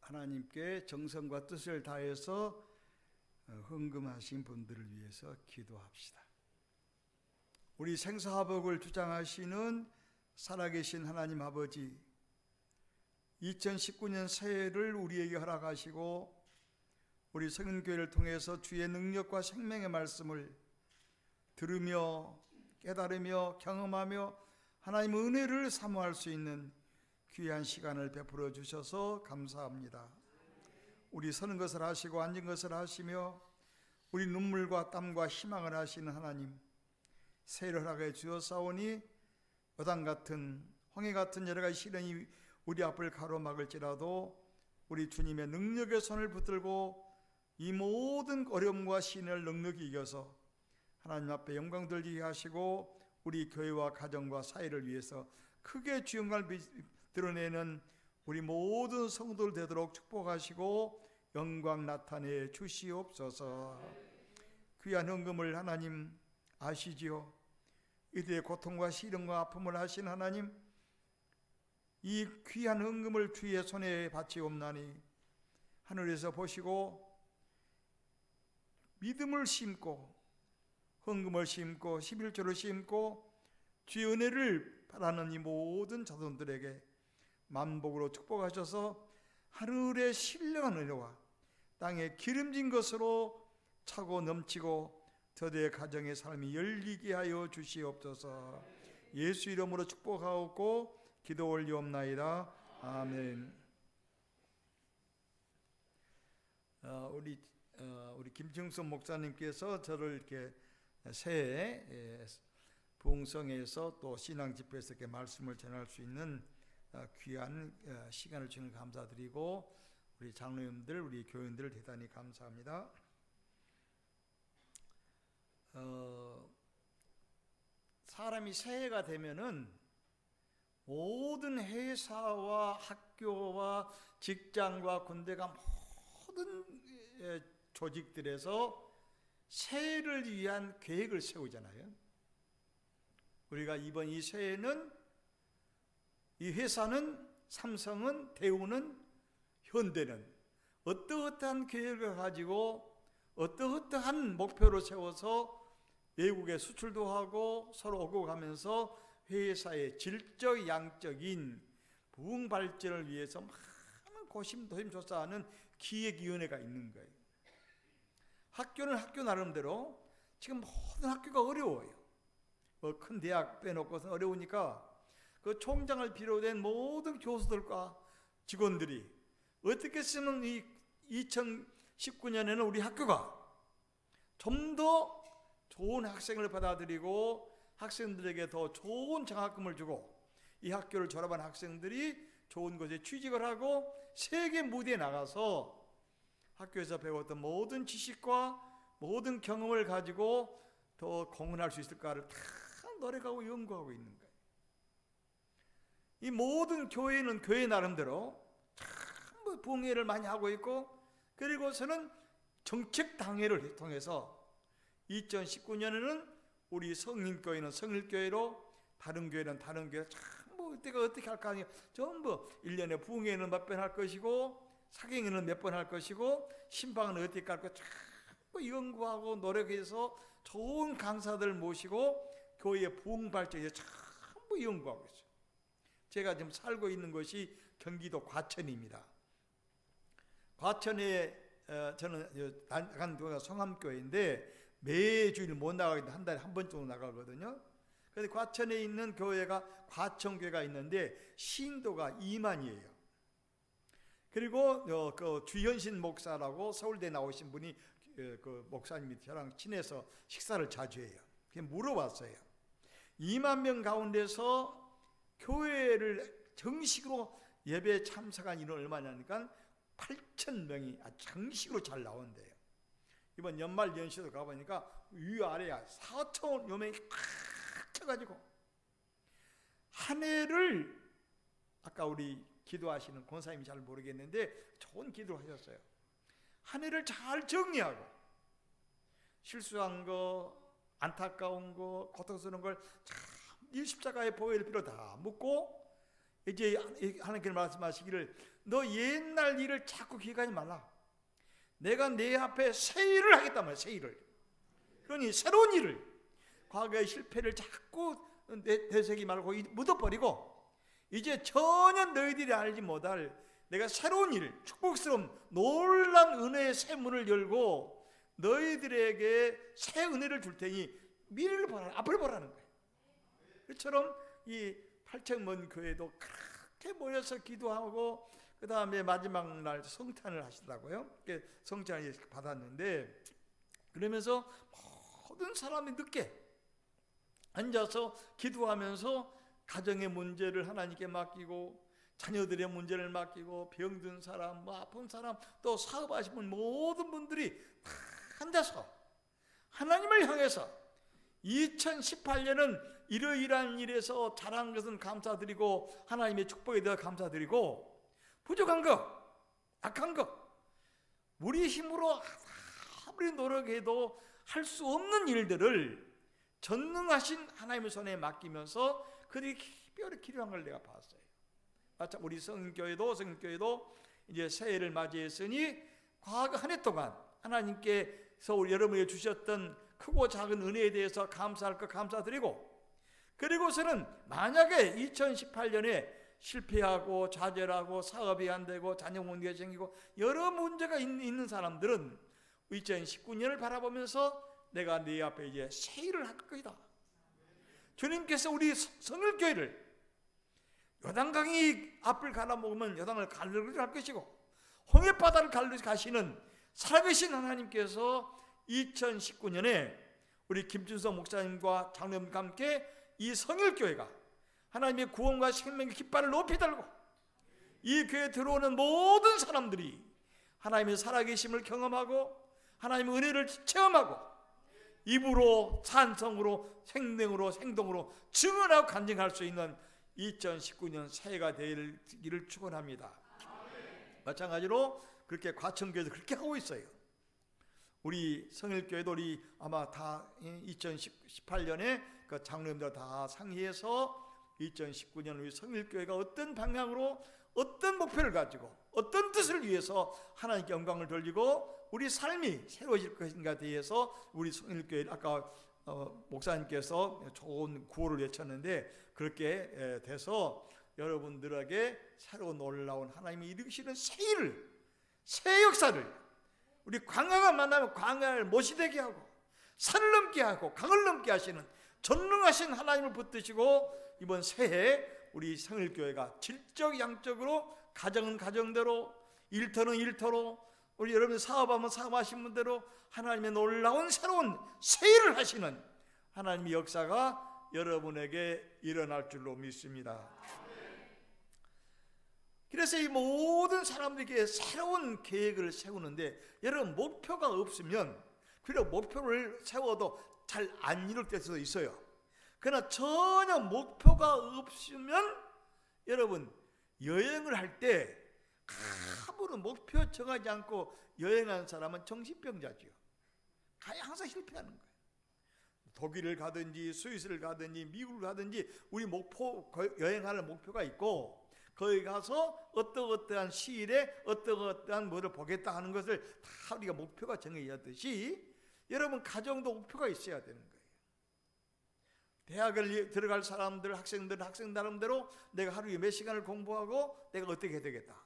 하나님께 정성과 뜻을 다해서 헌금하신 분들을 위해서 기도합시다. 우리 생사화복을 주장하시는 살아계신 하나님 아버지, 2019년 새해를 우리에게 허락하시고 우리 성인교회를 통해서 주의 능력과 생명의 말씀을 들으며 깨달으며 경험하며 하나님의 은혜를 사모할 수 있는 귀한 시간을 베풀어 주셔서 감사합니다. 우리 서는 것을 하시고 앉은 것을 하시며 우리 눈물과 땀과 희망을 하시는 하나님, 새해를 허락해 주었사오니 여당 같은 홍해 같은 여러 가지 시련이 우리 앞을 가로막을지라도 우리 주님의 능력의 손을 붙들고 이 모든 어려움과 시련을 넉넉히 이겨서 하나님 앞에 영광 돌리게 하시고 우리 교회와 가정과 사회를 위해서 크게 주 영광을 드러내는 우리 모든 성도들 되도록 축복하시고 영광 나타내 주시옵소서. 귀한 헌금을 하나님 아시지요. 이들의 고통과 시련과 아픔을 아신 하나님, 이 귀한 헌금을 주의 손에 바치옵나니 하늘에서 보시고 믿음을 심고 헌금을 심고 11조를 심고 주의 은혜를 바라는 이 모든 자손들에게 만복으로 축복하셔서 하늘의 신령한 은혜와 땅에 기름진 것으로 차고 넘치고 저들의 가정의 삶이 열리게 하여 주시옵소서. 예수 이름으로 축복하옵고 기도 올리옵나이다. 아멘. 우리 김정선 목사님께서 저를 이렇게 새해 부흥성에서 또 신앙 집회에서 이렇게 말씀을 전할 수 있는 귀한 시간을 주는 감사드리고 우리 장로님들, 우리 교인들 대단히 감사합니다. 사람이 새해가 되면은 모든 회사와 학교와 직장과 군대가 모든 조직들에서 새해를 위한 계획을 세우잖아요. 우리가 이번 이 새해는 이 회사는 삼성은 대우는 현대는 어떠어떠한 계획을 가지고 어떠어떠한 목표를 세워서 외국에 수출도 하고 서로 오고 가면서 회사의 질적 양적인 부흥 발전을 위해서 많은 고심조사하는 기획위원회가 있는 거예요. 학교는 학교 나름대로 지금 모든 학교가 어려워요. 큰 대학 빼놓고서는 어려우니까 그 총장을 비롯한 모든 교수들과 직원들이 어떻게 쓰면 이 2019년에는 우리 학교가 좀 더 좋은 학생을 받아들이고 학생들에게 더 좋은 장학금을 주고 이 학교를 졸업한 학생들이 좋은 곳에 취직을 하고 세계 무대에 나가서 학교에서 배웠던 모든 지식과 모든 경험을 가지고 더 공헌할 수 있을까를 다 노력하고 연구하고 있는 거예요. 이 모든 교회는 교회 나름대로 참 부흥회를 많이 하고 있고, 그리고서는 정책당회를 통해서 2019년에는 우리 성인교회는 성일교회로, 다른 교회는 다른 교회, 참 때가 어떻게 할까 하니 전부 1년에 부흥회는 몇 번 할 것이고 사경회는 몇 번 할 것이고 신방은 어떻게 할 것, 참 연구하고 노력해서 좋은 강사들 모시고 교회의 부흥 발전에 전부 연구하고 있어요. 제가 지금 살고 있는 곳이 경기도 과천입니다. 과천에 저는 나간 교회가 성함교회인데 매주일 못 나가기도 한 달에 한 번 정도 나가거든요. 그런데 과천에 있는 교회가 과천교회가 있는데 신도가 2만이에요. 그리고 그 주현신 목사라고 서울대 나오신 분이 그 목사님이 저랑 친해서 식사를 자주 해요. 그냥 물어봤어요. 2만 명 가운데서 교회를 정식으로 예배 참석한 인원 얼마냐니까 8,000명이 정식으로 잘 나온대요. 이번 연말 연시도 가보니까 위아래야 4,000여 명이 꽉 차가지고 한 해를, 아까 우리 기도하시는 권사님이 잘 모르겠는데 좋은 기도를 하셨어요. 한 해를 잘 정리하고 실수한 거, 안타까운 거, 고통스러운 걸 참 이 십자가의 보혈의 피로 다 묻고 이제 하나님께서 말씀하시기를 너 옛날 일을 자꾸 기억하지 말라. 내가 내 앞에 새 일을 하겠단 말이야. 새 일을. 그러니 새로운 일을, 과거의 실패를 자꾸 되새기 말고 묻어버리고 이제 전혀 너희들이 알지 못할 내가 새로운 일, 축복스러운 놀란 은혜의 새 문을 열고 너희들에게 새 은혜를 줄 테니 미래를 보라, 앞을 보라는 거예요. 그처럼 이 팔천문 교회도 그렇게 모여서 기도하고 그 다음에 마지막 날 성탄을 하시더라고요. 성찬을 받았는데 그러면서 모든 사람이 늦게 앉아서 기도하면서 가정의 문제를 하나님께 맡기고 자녀들의 문제를 맡기고 병든 사람, 아픈 사람, 또 사업하시는 모든 분들이 다 앉아서 하나님을 향해서 2018년은 이러이러한 일에서 잘한 것은 감사드리고 하나님의 축복에 대해 감사드리고 부족한 것, 악한 것, 우리 힘으로 아무리 노력해도 할 수 없는 일들을 전능하신 하나님의 손에 맡기면서 그들이 특별히 기도한 걸 내가 봤어요. 우리 성교회도 이제 새해를 맞이했으니 과거 한 해 동안 하나님께서 우리 여러분에게 주셨던 크고 작은 은혜에 대해서 감사할 것 감사드리고, 그리고서는 만약에 2018년에 실패하고 좌절하고 사업이 안 되고 자녀 문제가 생기고 여러 문제가 있는 사람들은 2019년을 바라보면서 내가 네 앞에 이제 새 일을 할 것이다. 주님께서 우리 성일교회를 요단강이 앞을 갈아먹으면 요단을 가르르 할 것이고 홍해바다를 가르르 가시는 살아계신 하나님께서 2019년에 우리 김준성 목사님과 장로님과 함께 이 성일교회가 하나님의 구원과 생명의 깃발을 높이 들고 이 교회에 들어오는 모든 사람들이 하나님의 살아계심을 경험하고 하나님의 은혜를 체험하고 입으로 찬성으로 생명으로 행동으로 증언하고 간증할 수 있는 2019년 새해가 되기를 축원합니다. 마찬가지로 그렇게 과천교회도 그렇게 하고 있어요. 우리 성일교회도 우리 아마 다 2018년에 그 장로님들 다 상의해서 2019년 우리 성일교회가 어떤 방향으로 어떤 목표를 가지고 어떤 뜻을 위해서 하나님께 영광을 돌리고 우리 삶이 새로워질 것인가에 대해서 우리 성일교회 아까 목사님께서 좋은 구호를 외쳤는데 그렇게 돼서 여러분들에게 새로운 놀라운 하나님이 일으키시는 새 일을, 새 역사를 우리 광야가 만나면 광야를 못이 되게 하고 산을 넘게 하고 강을 넘게 하시는 전능하신 하나님을 붙드시고 이번 새해 우리 성일교회가 질적 양적으로 가정은 가정대로 일터는 일터로 우리 여러분 사업하면 사업하신 분대로 하나님의 놀라운 새로운 새 일을 하시는 하나님의 역사가 여러분에게 일어날 줄로 믿습니다. 그래서 이 모든 사람들에게 새로운 계획을 세우는데 여러분 목표가 없으면 그리고 목표를 세워도 잘 안 이룰 때도 있어요. 그러나 전혀 목표가 없으면 여러분 여행을 할 때 아무런 목표 정하지 않고 여행하는 사람은 정신병자죠. 항상 실패하는 거예요. 독일을 가든지 스위스를 가든지 미국을 가든지 우리 목표 여행하는 목표가 있고 거기 가서 어떠한 시일에 어떠한 뭐를 보겠다 하는 것을 다 우리가 목표가 정해졌듯이 여러분 가정도 목표가 있어야 되는 거예요. 대학을 들어갈 사람들, 학생들 나름대로 내가 하루에 몇 시간을 공부하고 내가 어떻게 해야 되겠다.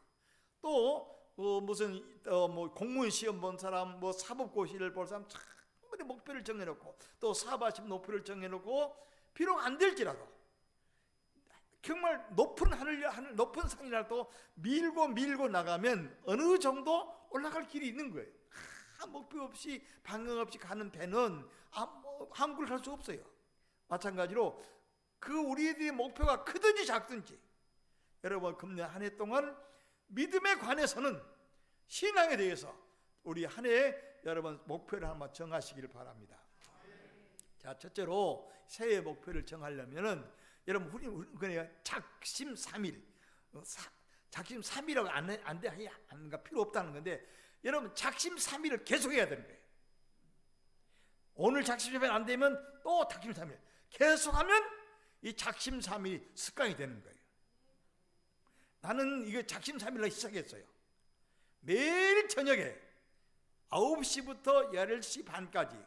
또 무슨 뭐 공무원 시험 본 사람, 뭐 사법고시를 볼 사람 충분히 목표를 정해놓고 또 사업하신 목표를 정해놓고 비록 안 될지라도 정말 높은 하늘 높은 산이라도 밀고 나가면 어느 정도 올라갈 길이 있는 거예요. 목표 없이 방향 없이 가는 배는 함부로 갈 수 없어요. 마찬가지로 그 우리들의 목표가 크든지 작든지 여러분 금년 한 해 동안 믿음에 관해서는 신앙에 대해서 우리 한 해에 여러분 목표를 한번 정하시기를 바랍니다. 자, 첫째로 새해 목표를 정하려면은 여러분 우리 그냥 작심삼일 작심삼일하고 안가 필요 없다는 건데 여러분 작심삼일을 계속해야 되는 거예요. 오늘 작심삼일 안 되면 또 작심삼일 계속하면 이 작심삼일이 습관이 되는 거예요. 나는 이거 작심삼일로 시작했어요. 매일 저녁에 9시부터 10시 반까지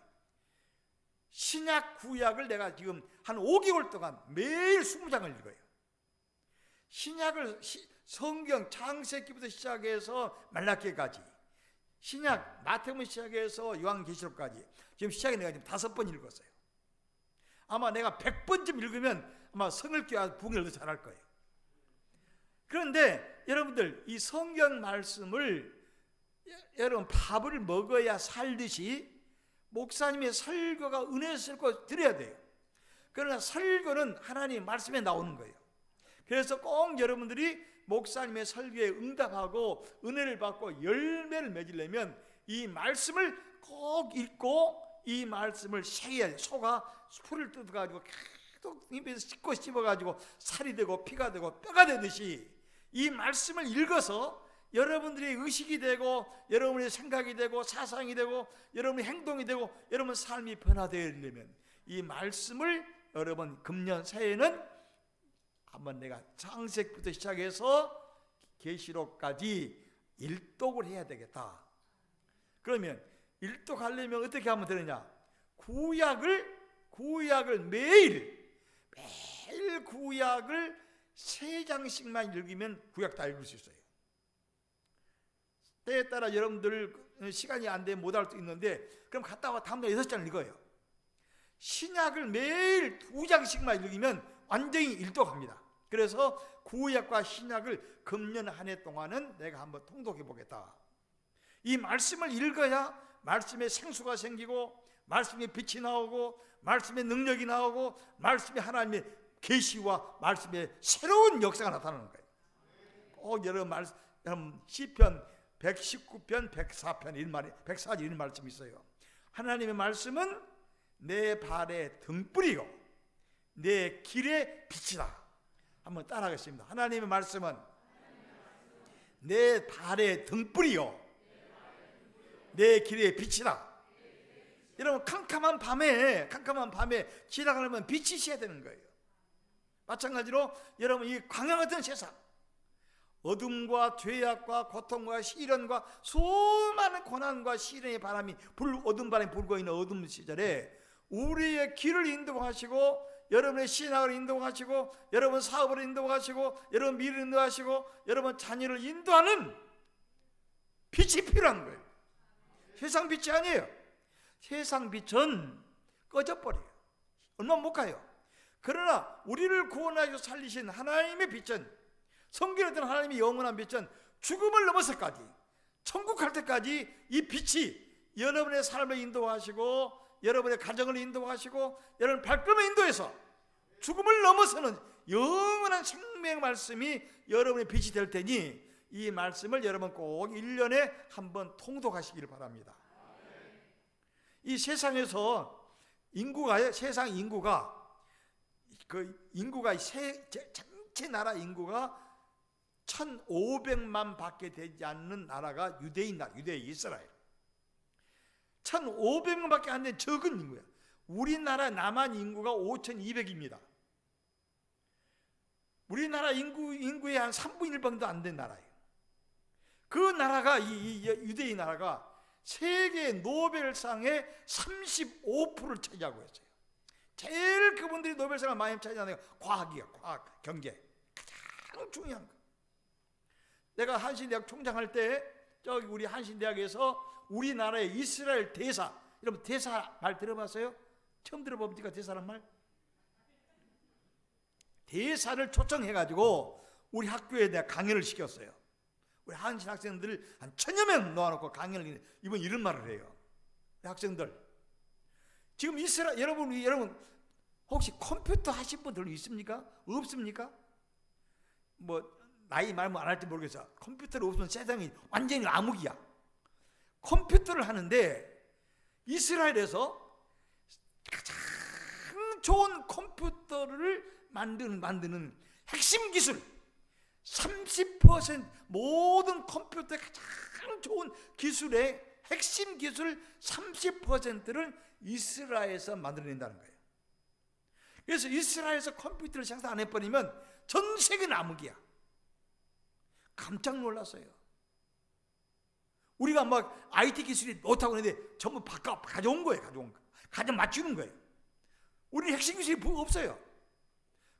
신약 구약을 내가 지금 한 5개월 동안 매일 20장을 읽어요. 신약을 성경 창세기부터 시작해서 말라기까지, 신약 마태복음 시작해서 요한계시록까지 지금 시작에 내가 지금 5번 읽었어요. 아마 내가 100번쯤 읽으면 아마 성일교와 부흥을 더 잘할 거예요. 그런데 여러분들, 이 성경 말씀을 여러분 밥을 먹어야 살듯이 목사님의 설교가 은혜 설교 드려야 돼요. 그러나 설교는 하나님 말씀에 나오는 거예요. 그래서 꼭 여러분들이 목사님의 설교에 응답하고 은혜를 받고 열매를 맺으려면 이 말씀을 꼭 읽고 이 말씀을 새겨야 돼요. 소가 풀을 뜯어가지고 계속 입에서 씹어가지고 살이 되고 피가 되고 뼈가 되듯이 이 말씀을 읽어서 여러분들의 의식이 되고 여러분의 생각이 되고 사상이 되고 여러분의 행동이 되고 여러분 삶이 변화되려면 이 말씀을 여러분 금년 새해는 한번 내가 창세기부터 시작해서 계시록까지 일독을 해야 되겠다. 그러면 일독하려면 어떻게 하면 되느냐? 구약을 매일 구약을 3장씩만 읽으면 구약 다 읽을 수 있어요. 때에 따라 여러분들 시간이 안 되면 못 할 수 있는데 그럼 갔다 와 다음날 6장을 읽어요. 신약을 매일 2장씩만 읽으면 완전히 일독합니다. 그래서 구약과 신약을 금년 한 해 동안은 내가 한번 통독해 보겠다. 이 말씀을 읽어야 말씀에 생수가 생기고 말씀에 빛이 나오고 말씀의 능력이 나오고 말씀의 하나님의 계시와 말씀의 새로운 역사가 나타나는 거예요. 꼭 여러분 시편 119편 104편 104절 이런 말씀이 있어요. 하나님의 말씀은 내 발의 등불이요 내 길의 빛이다. 한번 따라하겠습니다. 하나님의 말씀은 내 발의 등불이요 내 길의 빛이다. 여러분 캄캄한 밤에 지나가려면 빛이 있어야 되는 거예요. 마찬가지로 여러분 이 광야 같은 세상, 어둠과 죄악과 고통과 시련과 수많은 고난과 시련의 바람이 어둠 바람이 불고 있는 어둠 시절에 우리의 길을 인도하시고 여러분의 신앙을 인도하시고 여러분 사업을 인도하시고 여러분 미래를 인도하시고 여러분 자녀를 인도하는 빛이 필요한 거예요. 세상 빛이 아니에요. 세상 빛은 꺼져버려요. 얼마 못 가요. 그러나 우리를 구원하시고 살리신 하나님의 빛은, 성경에 들은 하나님의 영원한 빛은 죽음을 넘어서까지 천국 갈 때까지 이 빛이 여러분의 삶을 인도하시고 여러분의 가정을 인도하시고 여러분 발걸음을 인도해서 죽음을 넘어서는 영원한 생명의 말씀이 여러분의 빛이 될 테니 이 말씀을 여러분 꼭 1년에 한 번 통독하시기를 바랍니다. 이 세상에서 세상 인구가 전체 나라 인구가 1,500만 밖에 되지 않는 나라가 유대 이스라엘. 1,500만 밖에 안 되는 적은 인구야. 우리나라 남한 인구가 5,200입니다. 우리나라 인구의 한 3분의 1방도 안 된 나라예요. 그 나라가 이 유대인 나라가 세계 노벨상의 35%를 차지하고 있어요. 제일 그분들이 노벨상을 많이 차지하는 게 과학이에요. 과학, 경제. 가장 중요한 거. 내가 한신대학 총장할 때 저기 우리 한신대학에서 우리나라의 이스라엘 대사, 여러분 대사 말 들어봤어요? 처음 들어봅니까? 대사란 말? 대사를 초청해가지고 우리 학교에 내가 강연을 시켰어요. 우리 한신 학생들 한 1000여 명 놓아놓고 강연을, 이번 이런 말을 해요. 학생들, 지금 이스라엘, 여러분 혹시 컴퓨터 하신 분들 있습니까? 없습니까? 뭐 나이 말면 안 할지 모르겠어. 컴퓨터를 없으면 세상이 완전히 암흑이야. 컴퓨터를 하는데 이스라엘에서 가장 좋은 컴퓨터를 만드는 핵심 기술 30% 모든 컴퓨터의 가장 좋은 기술의 핵심 기술 30%를 이스라엘에서 만들어낸다는 거예요. 그래서 이스라엘에서 컴퓨터를 생산 안 해버리면 전 세계는 암흑이야. 깜짝 놀랐어요. 우리가 막 IT 기술이 못하고 있는데 전부 가져온 거예요. 가져 맞추는 거예요. 우리는 핵심 기술이 없어요.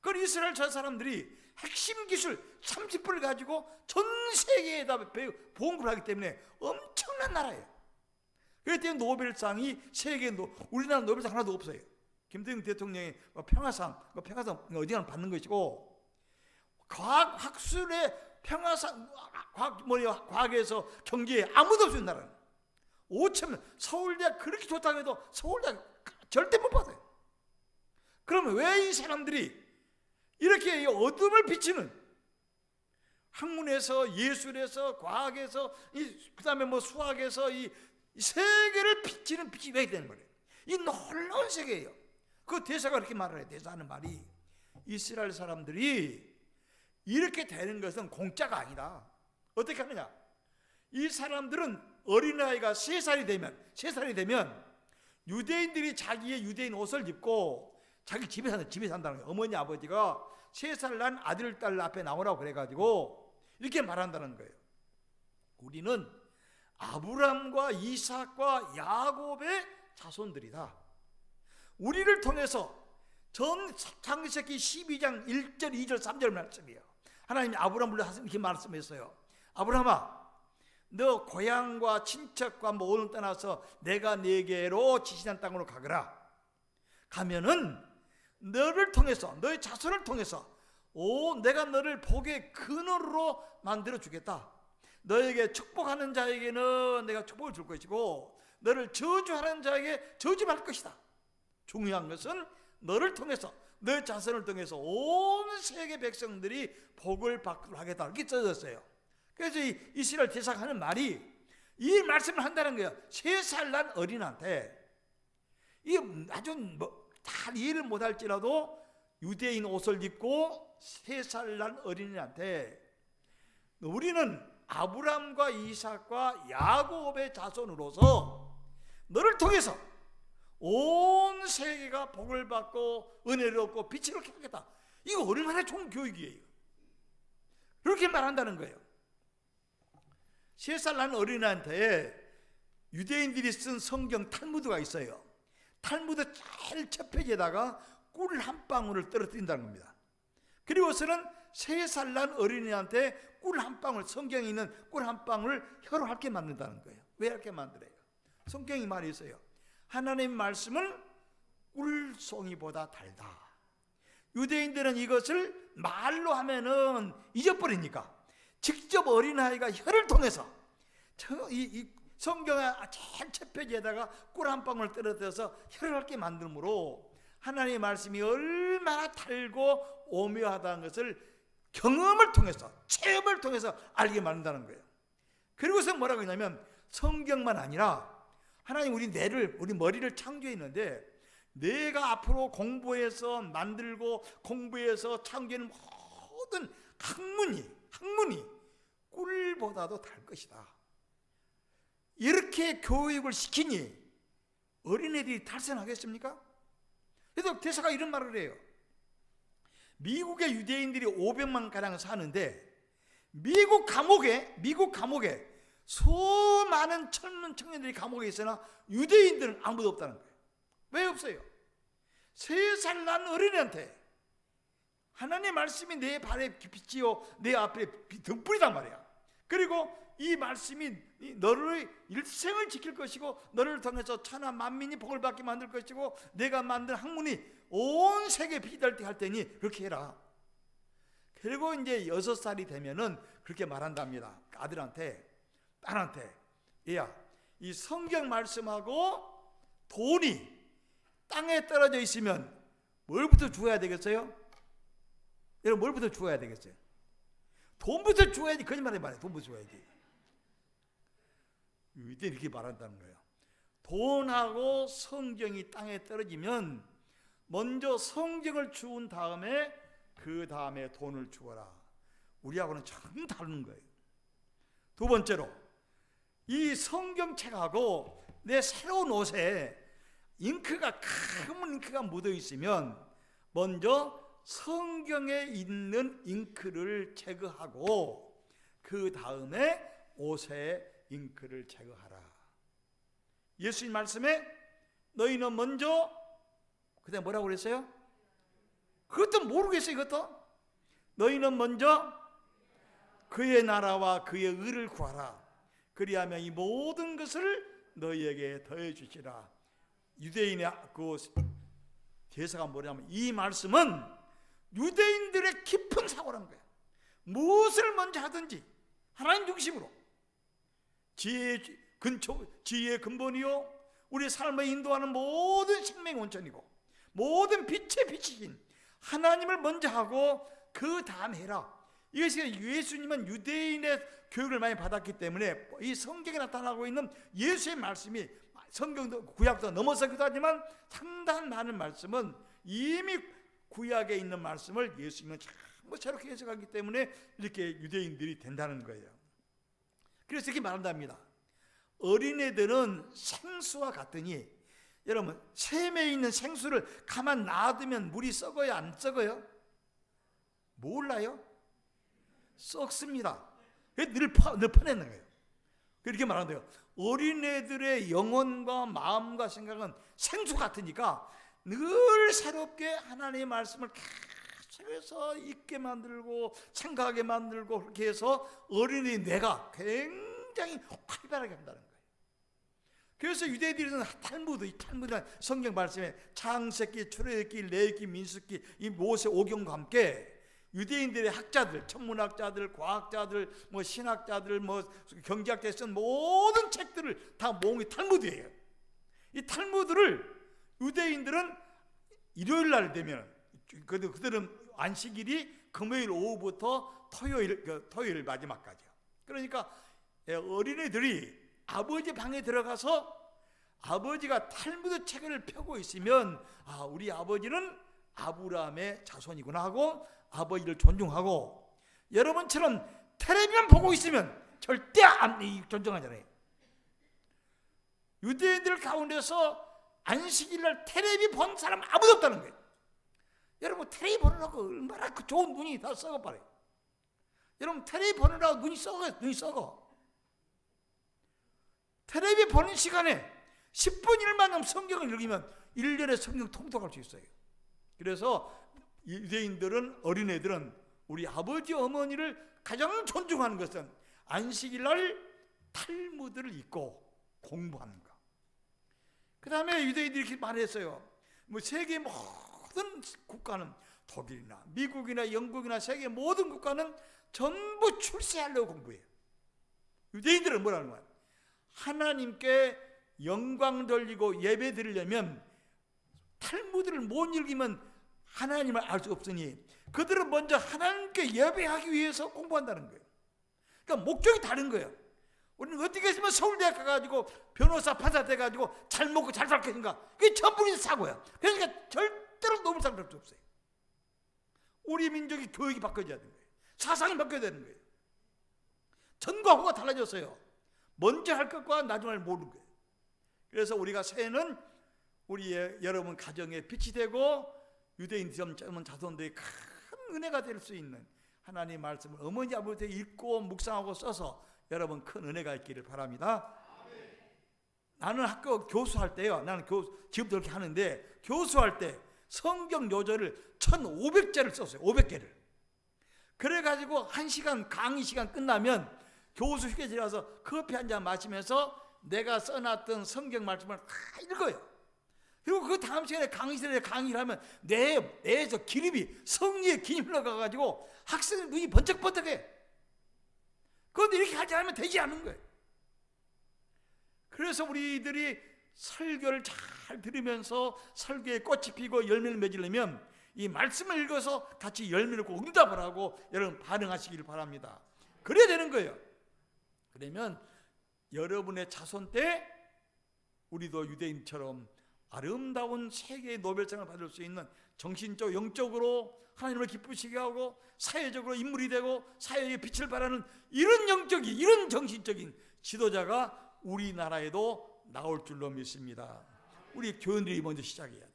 그걸 이스라엘 저 사람들이 핵심 기술 30%를 가지고 전 세계에다 보험을 하기 때문에 엄청난 나라예요. 그렇기 때문에 노벨상이 세계에 우리나라 노벨상 하나도 없어요. 김대중 대통령이 평화상 어디나 받는 것이고, 과학 학술의 평화상, 과학에서 경제에 아무도 없는 나라는 5,000명. 서울대학 그렇게 좋다고 해도 서울대학 절대 못 받아요. 그러면 왜 이 사람들이 이렇게 어둠을 비치는, 학문에서, 예술에서, 과학에서, 그 다음에 수학에서 이 세계를 비치는 빛이 왜 되는 거예요? 이 놀라운 세계예요. 그 대사가 그렇게 말을 해요. 대사하는 말이, 이스라엘 사람들이 이렇게 되는 것은 공짜가 아니다. 어떻게 하느냐? 이 사람들은 어린아이가 3살이 되면 유대인들이 자기의 유대인 옷을 입고 자기 집에 산다는 거예요. 어머니 아버지가 3살 난 아들 딸 앞에 나오라고 그래가지고 이렇게 말한다는 거예요. 우리는 아브람과 이삭과 야곱의 자손들이다. 우리를 통해서 전 창세기 12장 1절 2절 3절 말씀이에요. 하나님이 아브람을 이렇게 말씀했어요. 아브람아, 너 고향과 친척과 모를 떠나서 내가 네게로 지시한 땅으로 가거라. 가면은 너를 통해서, 너의 자손을 통해서 내가 너를 복의 근원으로 만들어 주겠다. 너에게 축복하는 자에게는 내가 축복을 줄 것이고 너를 저주하는 자에게 저주할 것이다. 중요한 것은 너를 통해서, 너의 자손을 통해서 온 세계 백성들이 복을 받도록 하겠다. 이렇게 써졌어요. 그래서 이스라엘 대사가 하는 말이 이 말씀을 한다는 거예요. 3살 난 어린한테, 이 아주 잘 이해를 못할지라도 유대인 옷을 입고 3살 난 어린이한테 우리는 아브람과 이삭과 야곱의 자손으로서 너를 통해서 온 세계가 복을 받고 은혜를 얻고 빛을 얻게 하겠다. 이거 얼마나 좋은 교육이에요. 그렇게 말한다는 거예요. 3살 난 어린이한테 유대인들이 쓴 성경 탈무드가 있어요. 탈무드 제일 첫 페이지에다가 꿀 한 방울을 떨어뜨린다는 겁니다. 그리고서는 3살 난 어린이한테 꿀 한 방울, 성경에 있는 꿀 한 방울 혀로 핥게 만든다는 거예요. 왜 핥게 만들어요? 성경이 말이 있어요. 하나님의 말씀은 꿀송이보다 달다. 유대인들은 이것을 말로 하면은 잊어버리니까 직접 어린아이가 혀를 통해서 이 성경의 제일 첫 페이지에다가 꿀 한 방울 떨어뜨려서 혀를 핥게 만들므로 하나님의 말씀이 얼마나 달고 오묘하다는 것을 경험을 통해서, 체험을 통해서 알게 만든다는 거예요. 그리고서 뭐라고 했냐면, 성경만 아니라 하나님 우리 머리를 창조했는데 내가 앞으로 공부해서 만들고 공부해서 창조하는 모든 학문이 꿀보다도 달 것이다. 이렇게 교육을 시키니 어린애들이 탈선하겠습니까? 그래서 대사가 이런 말을 해요. 미국의 유대인들이 500만 가량 사는데 미국 감옥에 수많은 젊은 청년들이 감옥에 있으나 유대인들은 아무도 없다는 거예요. 왜 없어요? 3살 난 어린애한테 하나님의 말씀이 내 발에 빛이요 내 앞에 등불이란 말이야. 그리고 이 말씀이 너를 일생을 지킬 것이고 너를 통해서 천하 만민이 복을 받게 만들 것이고 내가 만든 학문이 온 세계에 빛이 될 할 테니 그렇게 해라. 그리고 이제 6살이 되면은 그렇게 말한답니다. 아들한테, 딸한테, 얘야, 이 성경 말씀하고 돈이 땅에 떨어져 있으면 뭘부터 주어야 되겠어요? 여러분, 뭘부터 주어야 되겠어요? 돈부터 주어야지. 거짓말하지 말아요. 돈부터 주어야지. 이때 이렇게 말한다는 거예요. 돈하고 성경이 땅에 떨어지면 먼저 성경을 주운 다음에 그 다음에 돈을 주어라. 우리하고는 참 다른 거예요. 두 번째로, 이 성경책하고 내 새로운 옷에 큰 잉크가 묻어 있으면 먼저 성경에 있는 잉크를 제거하고 그 그 다음에 옷의 잉크를 제거하라. 예수님 말씀에 너희는 먼저, 그때 뭐라고 그랬어요? 그것도 모르겠어요. 이것도 너희는 먼저 그의 나라와 그의 의를 구하라. 그리하면 이 모든 것을 너희에게 더해 주시라. 유대인의 그 대사가 뭐냐면, 이 말씀은 유대인들의 깊은 사고라는 거예요. 무엇을 먼저 하든지 하나님 중심으로, 지혜의 근본이요 우리 삶을 인도하는 모든 생명의 원천이고 모든 빛의 빛이신 하나님을 먼저 하고 그 다음 해라. 이것이 예수님은 유대인의 교육을 많이 받았기 때문에 이 성경에 나타나고 있는 예수의 말씀이 성경도 구약도 넘어서기도 하지만 상당한 많은 말씀은 이미 구약에 있는 말씀을 예수님은 전부 새롭게 해석하기 때문에 이렇게 유대인들이 된다는 거예요. 그래서 이렇게 말한답니다. 어린애들은 생수와 같으니, 여러분 샘에 있는 생수를 가만 놔두면 물이 썩어요, 안 썩어요? 몰라요? 썩습니다. 늘 퍼내는 거예요. 그렇게 말한대요. 어린애들의 영혼과 마음과 생각은 생수 같으니까 늘 새롭게 하나님의 말씀을 계속해서 잊게 만들고 생각하게 만들고, 그렇게 해서 어린이 뇌가 굉장히 활발하게 한다는 거예요. 그래서 유대인들은 탈무드는 성경 말씀에 창세기, 출애굽기, 레위기, 민수기, 이 모세 오경과 함께 유대인들의 학자들, 천문학자들, 과학자들, 뭐 신학자들, 뭐 경제학자에 쓴 모든 책들을 다 모은 게 탈무드예요. 이 탈무드를 유대인들은 일요일 날 되면, 그들은 안식일이 금요일 오후부터 토요일 마지막까지요. 그러니까 어린애들이 아버지 방에 들어가서 아버지가 탈무드 책을 펴고 있으면, 아, 우리 아버지는 아브라함의 자손이구나 하고 아버지를 존중하고, 여러분처럼 텔레비전 보고 있으면 절대 안 존중하잖아요. 유대인들 가운데서 안식일날 텔레비 본 사람 아무도 없다는 거예요. 여러분 텔레비 보느라고 얼마나 그 좋은 눈이 다 썩어버려요. 여러분 텔레비 보느라고 눈이 썩어. 텔레비 보는 시간에 10분 1만 년 성경을 읽으면 1년에 성경 통독할 수 있어요. 그래서 유대인들은, 어린애들은 우리 아버지 어머니를 가장 존중하는 것은 안식일날 탈무드를 읽고 공부하는 것. 그 다음에 유대인들이 이렇게 말했어요. 뭐 세계 모든 국가는, 독일이나 미국이나 영국이나 세계 모든 국가는 전부 출세하려고 공부해요. 유대인들은 뭐라는 거야? 하나님께 영광 돌리고 예배 드리려면 탈무드를 못 읽으면 하나님을 알 수 없으니 그들은 먼저 하나님께 예배하기 위해서 공부한다는 거예요. 그러니까 목적이 다른 거예요. 우리는 어떻게 했으면 서울대학 가가지고 변호사, 판사 돼가지고 잘 먹고 잘 살겠는가? 그게 전부 사고야. 그러니까 절대로 넘을 사람도 없어요. 우리 민족이 교육이 바뀌어져야 되는 거예요. 사상이 바뀌어야 되는 거예요. 전과 후가 달라졌어요. 먼저 할 것과 나중에 모르는 거예요. 그래서 우리가 새해는 우리의 여러분 가정에 빛이 되고 유대인 젊은 자손들이 큰 은혜가 될 수 있는 하나님의 말씀을 어머니 아버지한테 읽고 묵상하고 써서 여러분 큰 은혜가 있기를 바랍니다. 아멘. 나는 학교 교수할 때요, 나는 지금도 그렇게 하는데, 교수할 때 성경 요절을 1500제를 썼어요. 500개를. 그래가지고 1시간 강의 시간 끝나면 교수 휴게실에 가서 커피 한 잔 마시면서 내가 써놨던 성경 말씀을 다 읽어요. 그리고 그 다음 시간에 강의실에 강의를 하면 내 저 기름이, 성리의 기름이 흘러가가지고 학생의 눈이 번쩍번쩍해. 그런데 이렇게 하지 않으면 되지 않는 거예요. 그래서 우리들이 설교를 잘 들으면서 설교에 꽃이 피고 열매를 맺으려면 이 말씀을 읽어서 같이 열매를 맺고 응답을 하고 여러분 반응하시기를 바랍니다. 그래야 되는 거예요. 그러면 여러분의 자손 때 우리도 유대인처럼 아름다운 세계의 노벨상을 받을 수 있는 정신적, 영적으로 하나님을 기쁘시게 하고 사회적으로 인물이 되고 사회의 빛을 발하는 이런 영적인, 이런 정신적인 지도자가 우리나라에도 나올 줄로 믿습니다. 우리 교인들이 먼저 시작해야 돼요.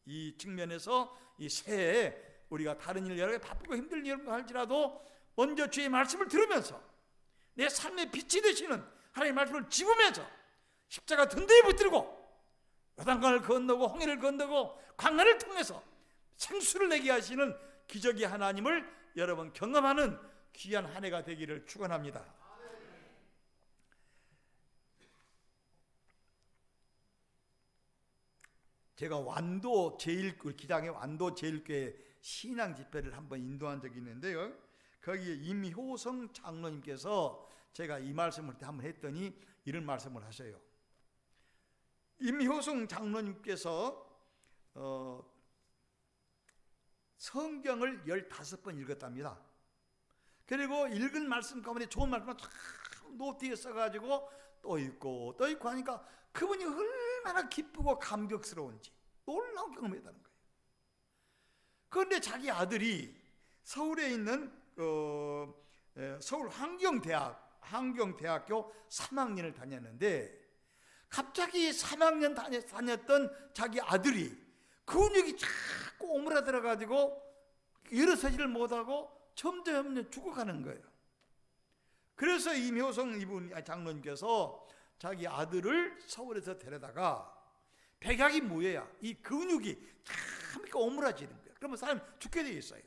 이 측면에서 이 새해에 우리가 다른 일 여러 개 바쁘고 힘든 일 할지라도 먼저 주의 말씀을 들으면서 내 삶의 빛이 되시는 하나님의 말씀을 집으면서 십자가 든든히 붙들고 요단강을 건너고 홍해를 건너고 광야를 통해서 생수를 내게 하시는 기적의 하나님을 여러분 경험하는 귀한 한 해가 되기를 축원합니다. 제가 완도 기장의 완도 제일교회 신앙 집회를 한번 인도한 적이 있는데요, 거기에 임효성 장로님께서 제가 이 말씀을 한번 했더니 이런 말씀을 하셔요. 임효성 장로님께서 성경을 15번 읽었답니다. 그리고 읽은 말씀 가운데 좋은 말씀을 쫙 노트에 써가지고 또 읽고 또 읽고 하니까 그분이 얼마나 기쁘고 감격스러운지 놀라운 경험했다는 거예요. 그런데 자기 아들이 서울에 있는 서울 환경대학교 3학년을 다녔는데 갑자기 3학년 다녔던 자기 아들이 근육이 자꾸 오므라들어가지고 일어서지를 못하고 점점 죽어가는 거예요. 그래서 임효성 장로님께서 자기 아들을 서울에서 데려다가 백약이 모여야 이 근육이 참 오므라지는 거예요. 그러면 사람이 죽게 되어 있어요.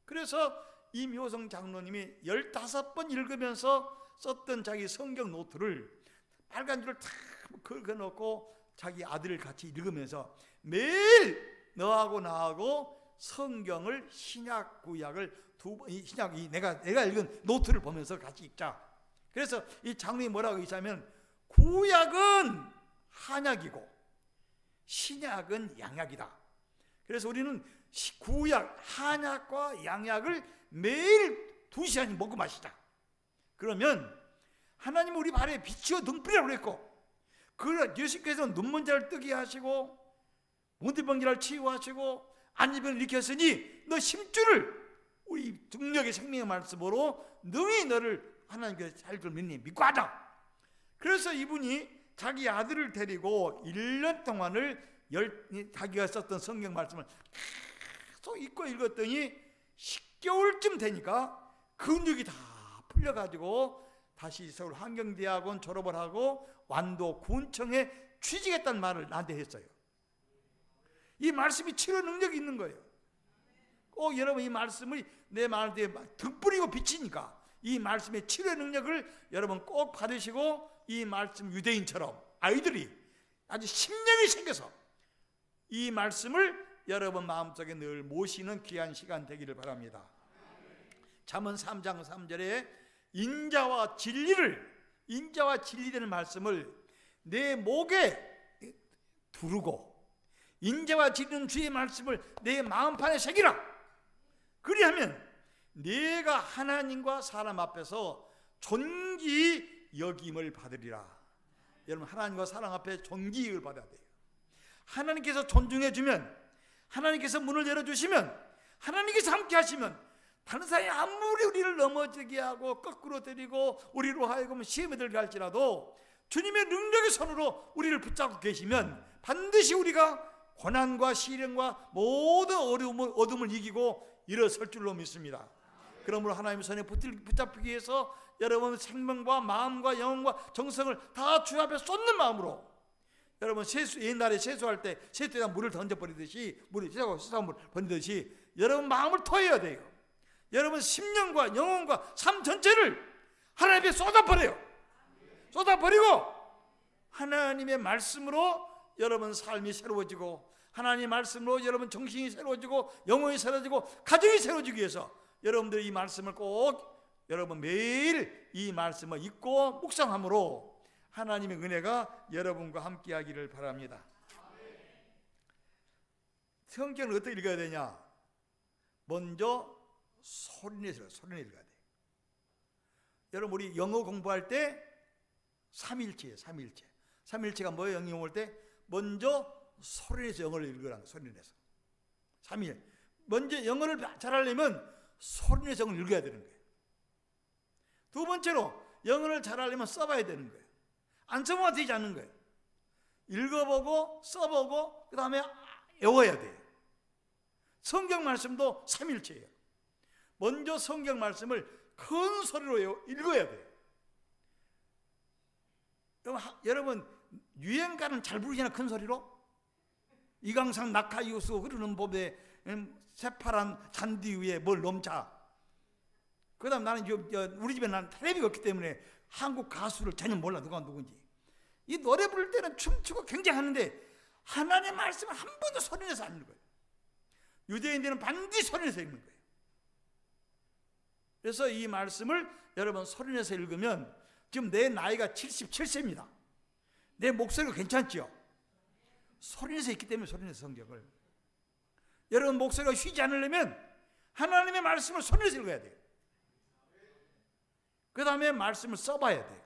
그래서 임효성 장로님이 15번 읽으면서 썼던 자기 성경 노트를 빨간 줄을 탁 긁어놓고 자기 아들을 같이 읽으면서 매일 너하고 나하고 성경을 신약 구약을 내가 읽은 노트를 보면서 같이 읽자. 그래서 이 장로님이 뭐라고 읽자면 구약은 한약이고 신약은 양약이다. 그래서 우리는 구약, 한약과 양약을 매일 2시간 먹고 마시자. 그러면 하나님은 우리 발에 빛이요 등불이라고 그랬고, 그 예수께서는 눈먼 자를 뜨게 하시고 문둥병자를 치유하시고 안진병을 일으켰으니 너 심줄을 우리 능력의 생명의 말씀으로 능히 너를 하나님께서 잘 줄 믿고 하자. 그래서 이분이 자기 아들을 데리고 1년 동안을 자기가 썼던 성경 말씀을 계속 읽고 읽었더니 10개월쯤 되니까 근육이 다 풀려가지고 다시 서울 환경대학원 졸업을 하고 완도 군청에 취직했다는 말을 나한테 했어요. 이 말씀이 치료 능력이 있는 거예요. 꼭 여러분 이 말씀이 내 마음에 득불이고 비치니까 이 말씀의 치료 능력을 여러분 꼭 받으시고 이 말씀 유대인처럼 아이들이 아주 심령이 생겨서 이 말씀을 여러분 마음속에 늘 모시는 귀한 시간 되기를 바랍니다. 잠언 3장 3절에 인자와 진리되는 말씀을 내 목에 두르고 인자와 진리는 주의 말씀을 내 마음판에 새기라. 그리하면 내가 하나님과 사람 앞에서 존귀 여김을 받으리라. 여러분 하나님과 사람 앞에 존귀를 받아야 돼요. 하나님께서 존중해 주면, 하나님께서 문을 열어주시면, 하나님께서 함께 하시면 다른 사람이 아무리 우리를 넘어지게 하고 거꾸로 때리고 우리로 하여금 시험에 들게 할지라도 주님의 능력의 손으로 우리를 붙잡고 계시면 반드시 우리가 고난과 시련과 모든 어둠을 이기고 일어설 줄로 믿습니다. 그러므로 하나님의 손에 붙잡기 위해서 여러분 생명과 마음과 영혼과 정성을 다 주 앞에 쏟는 마음으로, 여러분 옛날에 세수할 때 세수에다 물을 던져버리듯이 세수함을 버리듯이 여러분 마음을 토해야 돼요. 여러분 심령과 영혼과 삶 전체를 하나님 앞에 쏟아버려요. 쏟아버리고 하나님의 말씀으로 여러분 삶이 새로워지고, 하나님의 말씀으로 여러분 정신이 새로워지고 영혼이 새로워지고 가정이 새로워지기 위해서 여러분들이 이 말씀을 꼭 여러분 매일 이 말씀을 읽고 묵상함으로 하나님의 은혜가 여러분과 함께 하기를 바랍니다. 성경을 어떻게 읽어야 되냐? 먼저 소리내서 읽어야 돼요. 여러분 우리 영어 공부할 때 삼일체예요. 삼일체가 뭐예요? 영어 공부할 때 먼저 소리내서 영어를 읽으라는, 소리내서. 3일. 먼저 영어를 잘하려면 소리내서 영어를 읽어야 되는 거예요. 두 번째로 영어를 잘하려면 써봐야 되는 거예요. 안 써보면 되지 않는 거예요. 읽어보고 써보고 그 다음에 외워야 돼요. 성경 말씀도 삼일체예요. 먼저 성경 말씀을 큰 소리로 읽어야 돼요. 여러분 유행가는 잘 부르잖아요. 큰 소리로. 이강산 낙하유수 흐르는 봄에 새파란 잔디 위에 뭘 넘자. 그 다음 나는 우리 집에 나는 텔레비가 없기 때문에 한국 가수를 전혀 몰라. 누가 누군지. 이 노래 부를 때는 춤추고 굉장하는데 하나님의 말씀을 한 번도 소리내서 안 읽어요. 유대인들은 반드시 소리내서 읽는 거예요. 그래서 이 말씀을 여러분 소리내서 읽으면, 지금 내 나이가 77세입니다. 내 목소리가 괜찮죠? 소리내서 읽기 때문에 소리내서 성경을. 여러분 목소리가 쉬지 않으려면 하나님의 말씀을 소리내서 읽어야 돼요. 그 다음에 말씀을 써봐야 돼요.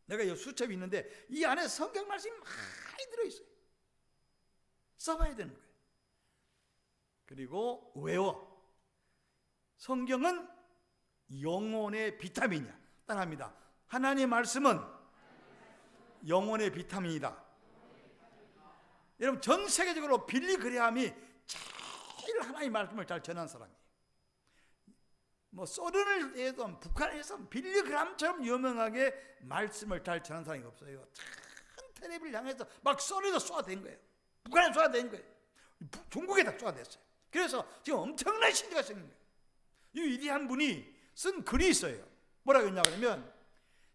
내가 이 수첩이 있는데 이 안에 성경 말씀이 많이 들어있어요. 써봐야 되는 거예요. 그리고 외워. 성경은 영혼의 비타민이야. 따라합니다. 하나님의 말씀은 영혼의 비타민이다. 여러분 전 세계적으로 빌리 그레함이 제일 하나님의 말씀을 잘 전한 사람이에요. 뭐 소련을 해도 북한에서 빌리 그레함처럼 유명하게 말씀을 잘 전한 사람이 없어요. 큰 텔레비를 향해서 막 소련에서 쏘아댄 거예요. 북한에 쏘아댄 거예요. 중국에다 쏘아댔어요. 그래서 지금 엄청난 신뢰가 생긴 거예요. 이 위대한 분이 쓴 글이 있어요. 뭐라고 했냐고 하면,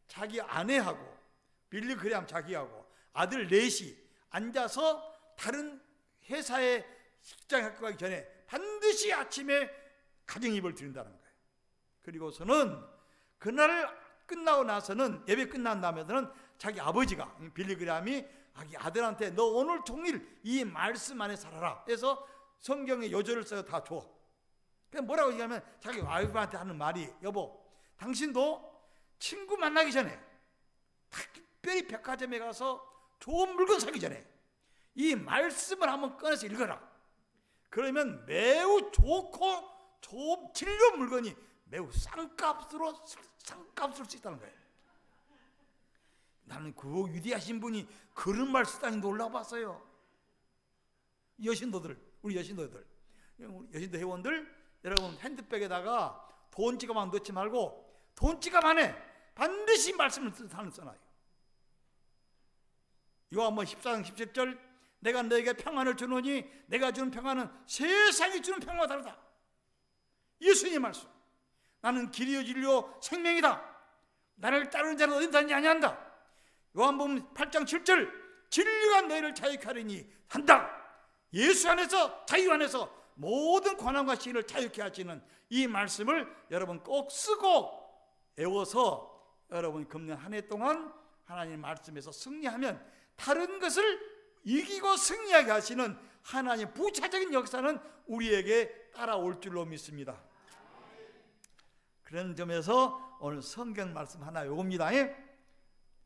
자기 아내하고 빌리 그레함 자기하고 아들 넷이 앉아서 다른 회사에 직장 학교 가기 전에 반드시 아침에 가정예배를 드린다는 거예요. 그리고서는 그날 끝나고 나서는, 예배 끝난 다음에는 자기 아버지가, 빌리 그레함이 자기 아들한테 너 오늘 종일 이 말씀 안에 살아라 해서 성경의 요절을 써서 다 줘. 그냥 뭐라고 얘기하면 자기 와이프한테 하는 말이, 여보 당신도 친구 만나기 전에 특별히 백화점에 가서 좋은 물건 사기 전에 이 말씀을 한번 꺼내서 읽어라. 그러면 매우 좋고 좋은 진료 물건이 매우 싼값으로 쓸 수 있다는 거예요. 나는 그 위대하신 분이 그런 말 쓰다니 놀라봤어요. 여신도들, 우리 여신도 회원들, 여러분 핸드백에다가 돈 지갑만 넣지 말고 돈 지갑 안에 반드시 말씀을 써놔요. 요한복음 14장 17절, 내가 너에게 평안을 주노니 내가 주는 평안은 세상이 주는 평안과 다르다. 예수님의 말씀. 나는 길이요 진리요 생명이다. 나를 따르는 자는 어디든지 아니한다. 요한복음 8장 7절, 진리가 너희를 자유케 하리니 한다. 예수 안에서, 자유 안에서 모든 고난과 시련을 자유케 하시는 이 말씀을 여러분 꼭 쓰고 외워서 여러분 금년 한 해 동안 하나님 말씀에서 승리하면 다른 것을 이기고 승리하게 하시는 하나님의 부차적인 역사는 우리에게 따라올 줄로 믿습니다. 그런 점에서 오늘 성경 말씀 하나 외웁니다.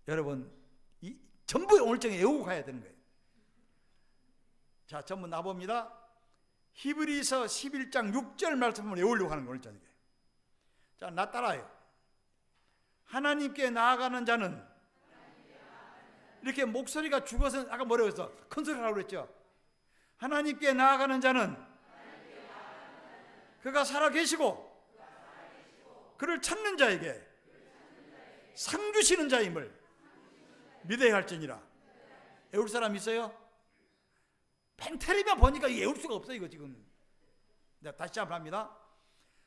여러분 전부 오늘 저녁에 외우고 가야 되는 거예요. 자, 전부 나봅니다. 히브리서 11장 6절 말씀을 외우려고 하는 거예요. 오늘 저녁에. 자, 나 따라요. 하나님께 나아가는 자는, 이렇게 목소리가 죽어서 아까 뭐라고 했어? 큰 소리 하라고 그랬죠? 하나님께 나아가는 자는 그가 살아계시고 그를 찾는 자에게 상 주시는 자임을 믿어야 할지니라. 외울 사람 있어요? 펜테리만 보니까 외울 수가 없어요. 이거 지금 내가 다시 한번 합니다.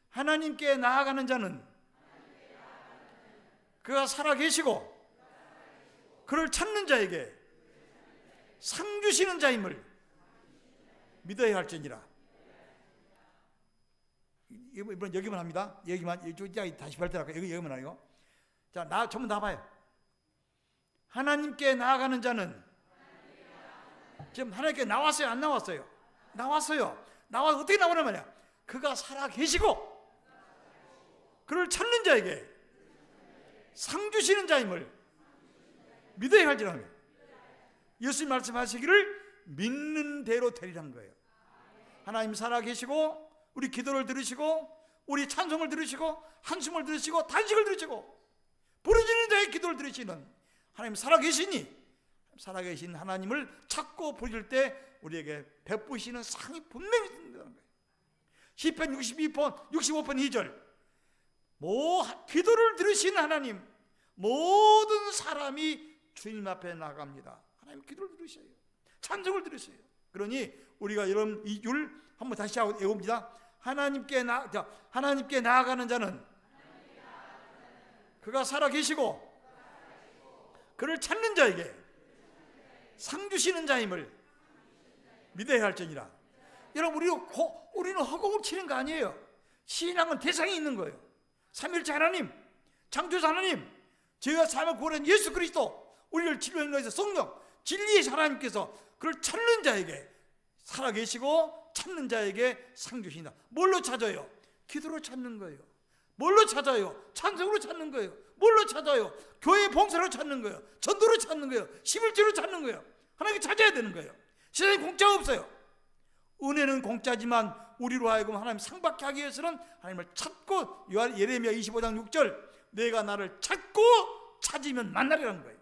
하나님께 나아가는 자는 그가 살아계시고 그를 찾는 자에게 상 주시는 자임을 믿어야 할지니라. 이번 여기만 합니다. 여기만, 다시 발전할까? 여기만 하고. 자, 나 전부 나봐요. 하나님께 나아가는 자는, 지금 하나님께 나왔어요? 안 나왔어요? 나왔어요. 나와서 어떻게 나오란 말이야? 그가 살아계시고 그를 찾는 자에게 상 주시는 자임을 믿어야 할지라는 거예요. 예수님 말씀하시기를 믿는 대로 되리라는 거예요. 하나님 살아계시고 우리 기도를 들으시고 우리 찬송을 들으시고 한숨을 들으시고 단식을 들으시고 부르짖는 자의 기도를 들으시는 하나님 살아계신 하나님을 찾고 부를 때 우리에게 베푸시는 상이 분명히 있다는 거예요. 시편 62편 2절 기도를 들으신 하나님, 모든 사람이 주님 앞에 나갑니다. 하나님 기도를 들으셔요. 찬송을 들으셔요. 그러니 우리가 이런 이 줄 한번 다시 하고 외웁니다. 하나님께 나아가는 자는 그가 살아 계시고 그를 찾는 자에게 상 주시는 자임을 믿어야 할지니라. 여러분, 우리는 허공을 치는 거 아니에요. 신앙은 대상이 있는 거예요. 삼일째 하나님, 창조자 하나님, 저희가 삶을 구원한 예수 그리스도, 우리를 진리로 인도해서 성령, 진리의 하나님께서 그를 찾는 자에게 살아계시고 찾는 자에게 상 주신다. 뭘로 찾아요? 기도로 찾는 거예요. 뭘로 찾아요? 찬송으로 찾는 거예요. 뭘로 찾아요? 교회 봉사로 찾는 거예요. 전도로 찾는 거예요. 11조로 찾는 거예요. 하나님께 찾아야 되는 거예요. 세상에 공짜가 없어요. 은혜는 공짜지만 우리로 하여금 하나님 상받게 하기 위해서는 하나님을 찾고, 예레미야 25장 6절 내가 나를 찾고 찾으면 만나리라는 거예요.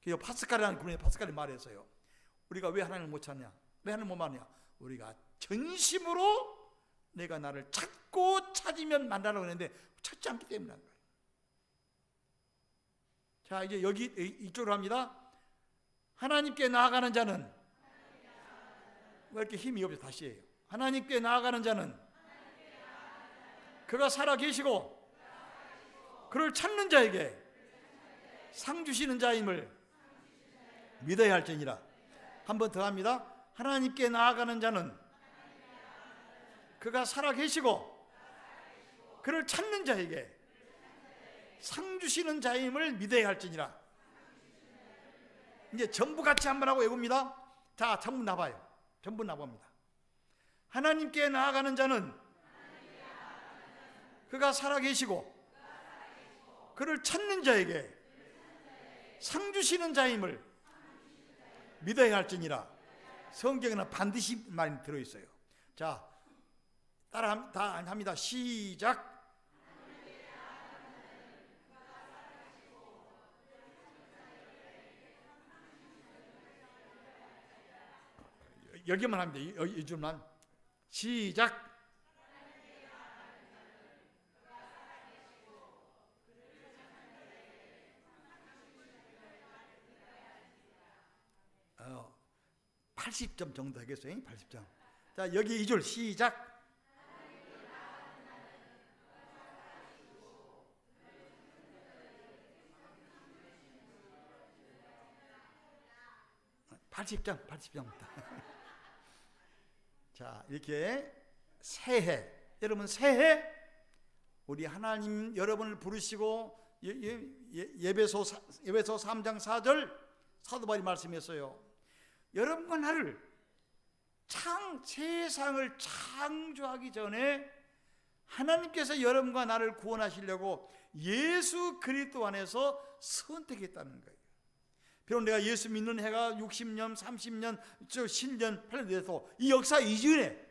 그래서 파스칼이라는 군의 파스칼이 말했어요. 우리가 왜 하나님을 못 찾냐? 왜 하나님을 못 만나냐? 우리가 전심으로 내가 나를 찾고 찾으면 만나라고 했는데 찾지 않기 때문이라는 거예요. 자, 이제 여기 이쪽으로 합니다. 하나님께 나아가는 자는, 왜 이렇게 힘이 없죠? 다시 해요. 하나님께 나아가는 자는 그가 살아 계시고 그를 찾는 자에게 상 주시는 자임을 믿어야 할지니라. 한 번 더 합니다. 하나님께 나아가는 자는 그가 살아 계시고 그를 찾는 자에게 상 주시는 자임을 믿어야 할지니라. 이제 전부 같이 한번 하고 외웁니다. 자, 전부 나봐요. 전부 나봅니다. 하나님께 나아가는 자는 그가 살아 계시고 그를 찾는 자에게 상 주시는 자임을 믿어야 할지니라. 성경에는 반드시 많이 들어있어요. 자, 따라 다 합니다. 시작. 여기만 합니다. 이 줄만. 시작. 어, 80점 정도 되겠어요. 80점. 자, 여기 이 줄 시작. (80점) 80점입니다. 자, 이렇게 새해, 여러분 새해 우리 하나님 여러분을 부르시고 예배소 3장 4절 사도 바울이 말씀했어요. 여러분과 나를 세상을 창조하기 전에 하나님께서 여러분과 나를 구원하시려고 예수 그리스도 안에서 선택했다는 거예요. 비록 내가 예수 믿는 해가 60년, 30년, 10년, 8년 돼도 이 역사 이전에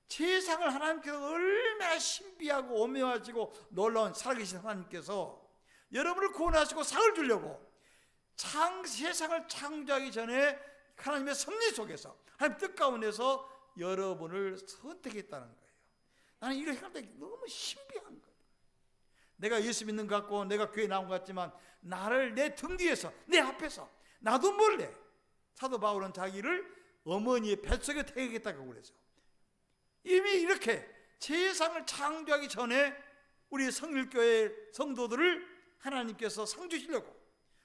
세상을 하나님께서 얼마나 신비하고 오묘하시고 놀라운 살아계신 하나님께서 여러분을 구원하시고 상을 주려고 세상을 창조하기 전에 하나님의 섭리 속에서 하나님 뜻 가운데서 여러분을 선택했다는 거예요. 나는 이걸 생각할 때 너무 신비한 거예요. 내가 예수 믿는 것 같고 내가 교회 나온 것 같지만 나를 내 등 뒤에서 내 앞에서 나도 몰래 사도 바울은 자기를 어머니의 뱃속에 태우겠다고 그랬죠. 이미 이렇게 세상을 창조하기 전에 우리 성일교회 성도들을 하나님께서 상 주시려고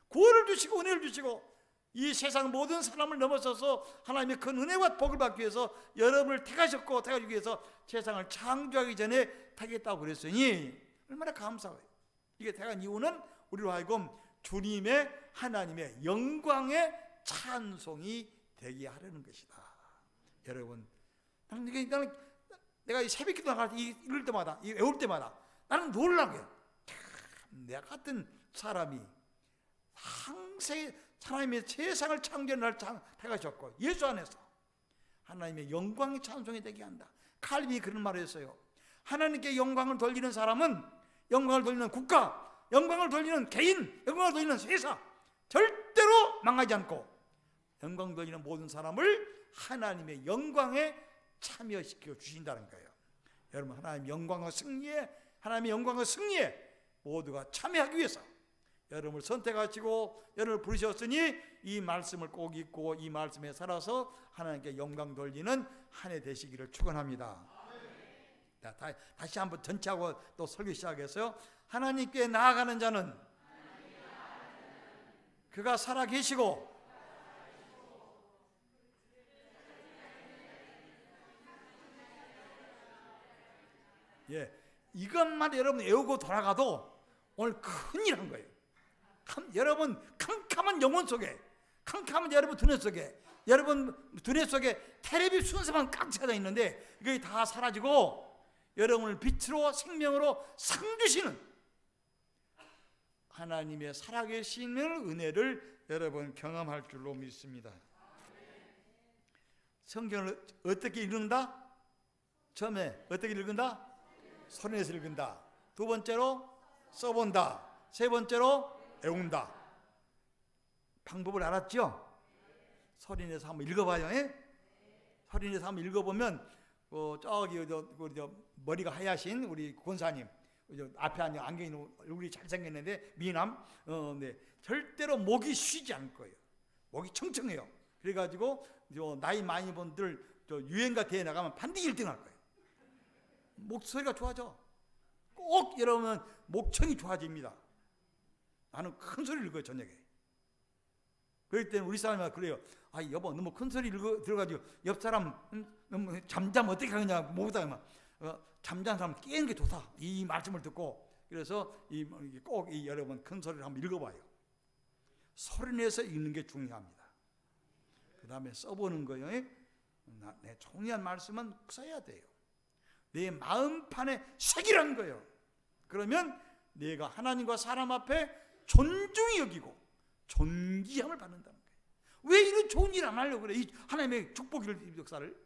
구원을 주시고 은혜를 주시고 이 세상 모든 사람을 넘어서서 하나님의 큰 은혜와 복을 받기 위해서 여러분을 택하셨고 택하기 위해서 세상을 창조하기 전에 택했다고 그랬으니 얼마나 감사해요. 이게 택한 이유는 우리로 하여금 주님의 하나님의 영광의 찬송이 되게 하려는 것이다. 여러분, 나는 내가 이 새벽 기도 나갈 때 읽을 때마다 외울 때마다 나는 놀라고요. 내 같은 사람이 항상 하나님의 세상을 창조한 날 택하셨고 예수 안에서 하나님의 영광의 찬송이 되게 한다. 칼빈이 그런 말을 했어요. 하나님께 영광을 돌리는 사람은 영광을 돌리는 국가, 영광을 돌리는 개인, 영광을 돌리는 세상 절대로 망하지 않고 영광 돌리는 모든 사람을 하나님의 영광의 참여시켜 주신다는 거예요. 여러분, 하나님의 영광과 승리에 모두가 참여하기 위해서 여러분을 선택하시고 여러분을 부르셨으니 이 말씀을 꼭 읽고 이 말씀에 살아서 하나님께 영광 돌리는 한 해 되시기를 축원합니다. 다시 한번 전체하고 또 설교 시작해서요. 하나님께 나아가는 자는 그가 살아 계시고 이것만 여러분 외우고 돌아가도 오늘 큰일 한 거예요. 여러분 캄캄한 영혼 속에, 캄캄한 여러분 두뇌 속에, 여러분 두뇌 속에 텔레비 순서만 꽉 차져 있는데 이게 다 사라지고 여러분을 빛으로 생명으로 상 주시는 하나님의 살아계시는 은혜를 여러분 경험할 줄로 믿습니다. 성경을 어떻게 읽는다? 처음에 어떻게 읽는다? 소리내서 읽는다. 두 번째로 써본다. 세 번째로 외운다. 방법을 알았죠? 소리내서 한번 읽어봐요. 소리내서 한번 읽어보면 저기 머리가 하얗신 우리 권사님, 앞에 앉은 안경 있는 얼굴이 잘생겼는데 미남, 네. 절대로 목이 쉬지 않을 거예요. 목이 청청해요. 그래가지고 나이 많이 분들 유행가 대회 나가면 반드시 1등 할 거예요. 목소리가 좋아져. 꼭 여러분 목청이 좋아집니다. 나는 큰 소리 읽어요, 저녁에. 그럴 때는 우리 사람이 그래요. 아, 여보, 너무 큰 소리 들어가지고 옆 사람 너무 잠자면 어떻게 하느냐, 못하면 잠자는 사람 깨는 게 좋다. 이 말씀을 듣고. 그래서 꼭 여러분 큰 소리를 한번 읽어봐요. 소리내서 읽는 게 중요합니다. 그 다음에 써보는 거예요. 내 중요한 말씀은 써야 돼요. 내 마음판에 새기라는 거예요. 그러면 내가 하나님과 사람 앞에 존중히 여기고 존귀함을 받는다는 거예요. 왜 이런 좋은 일 안 하려고 그래? 이 하나님의 축복의 역사를.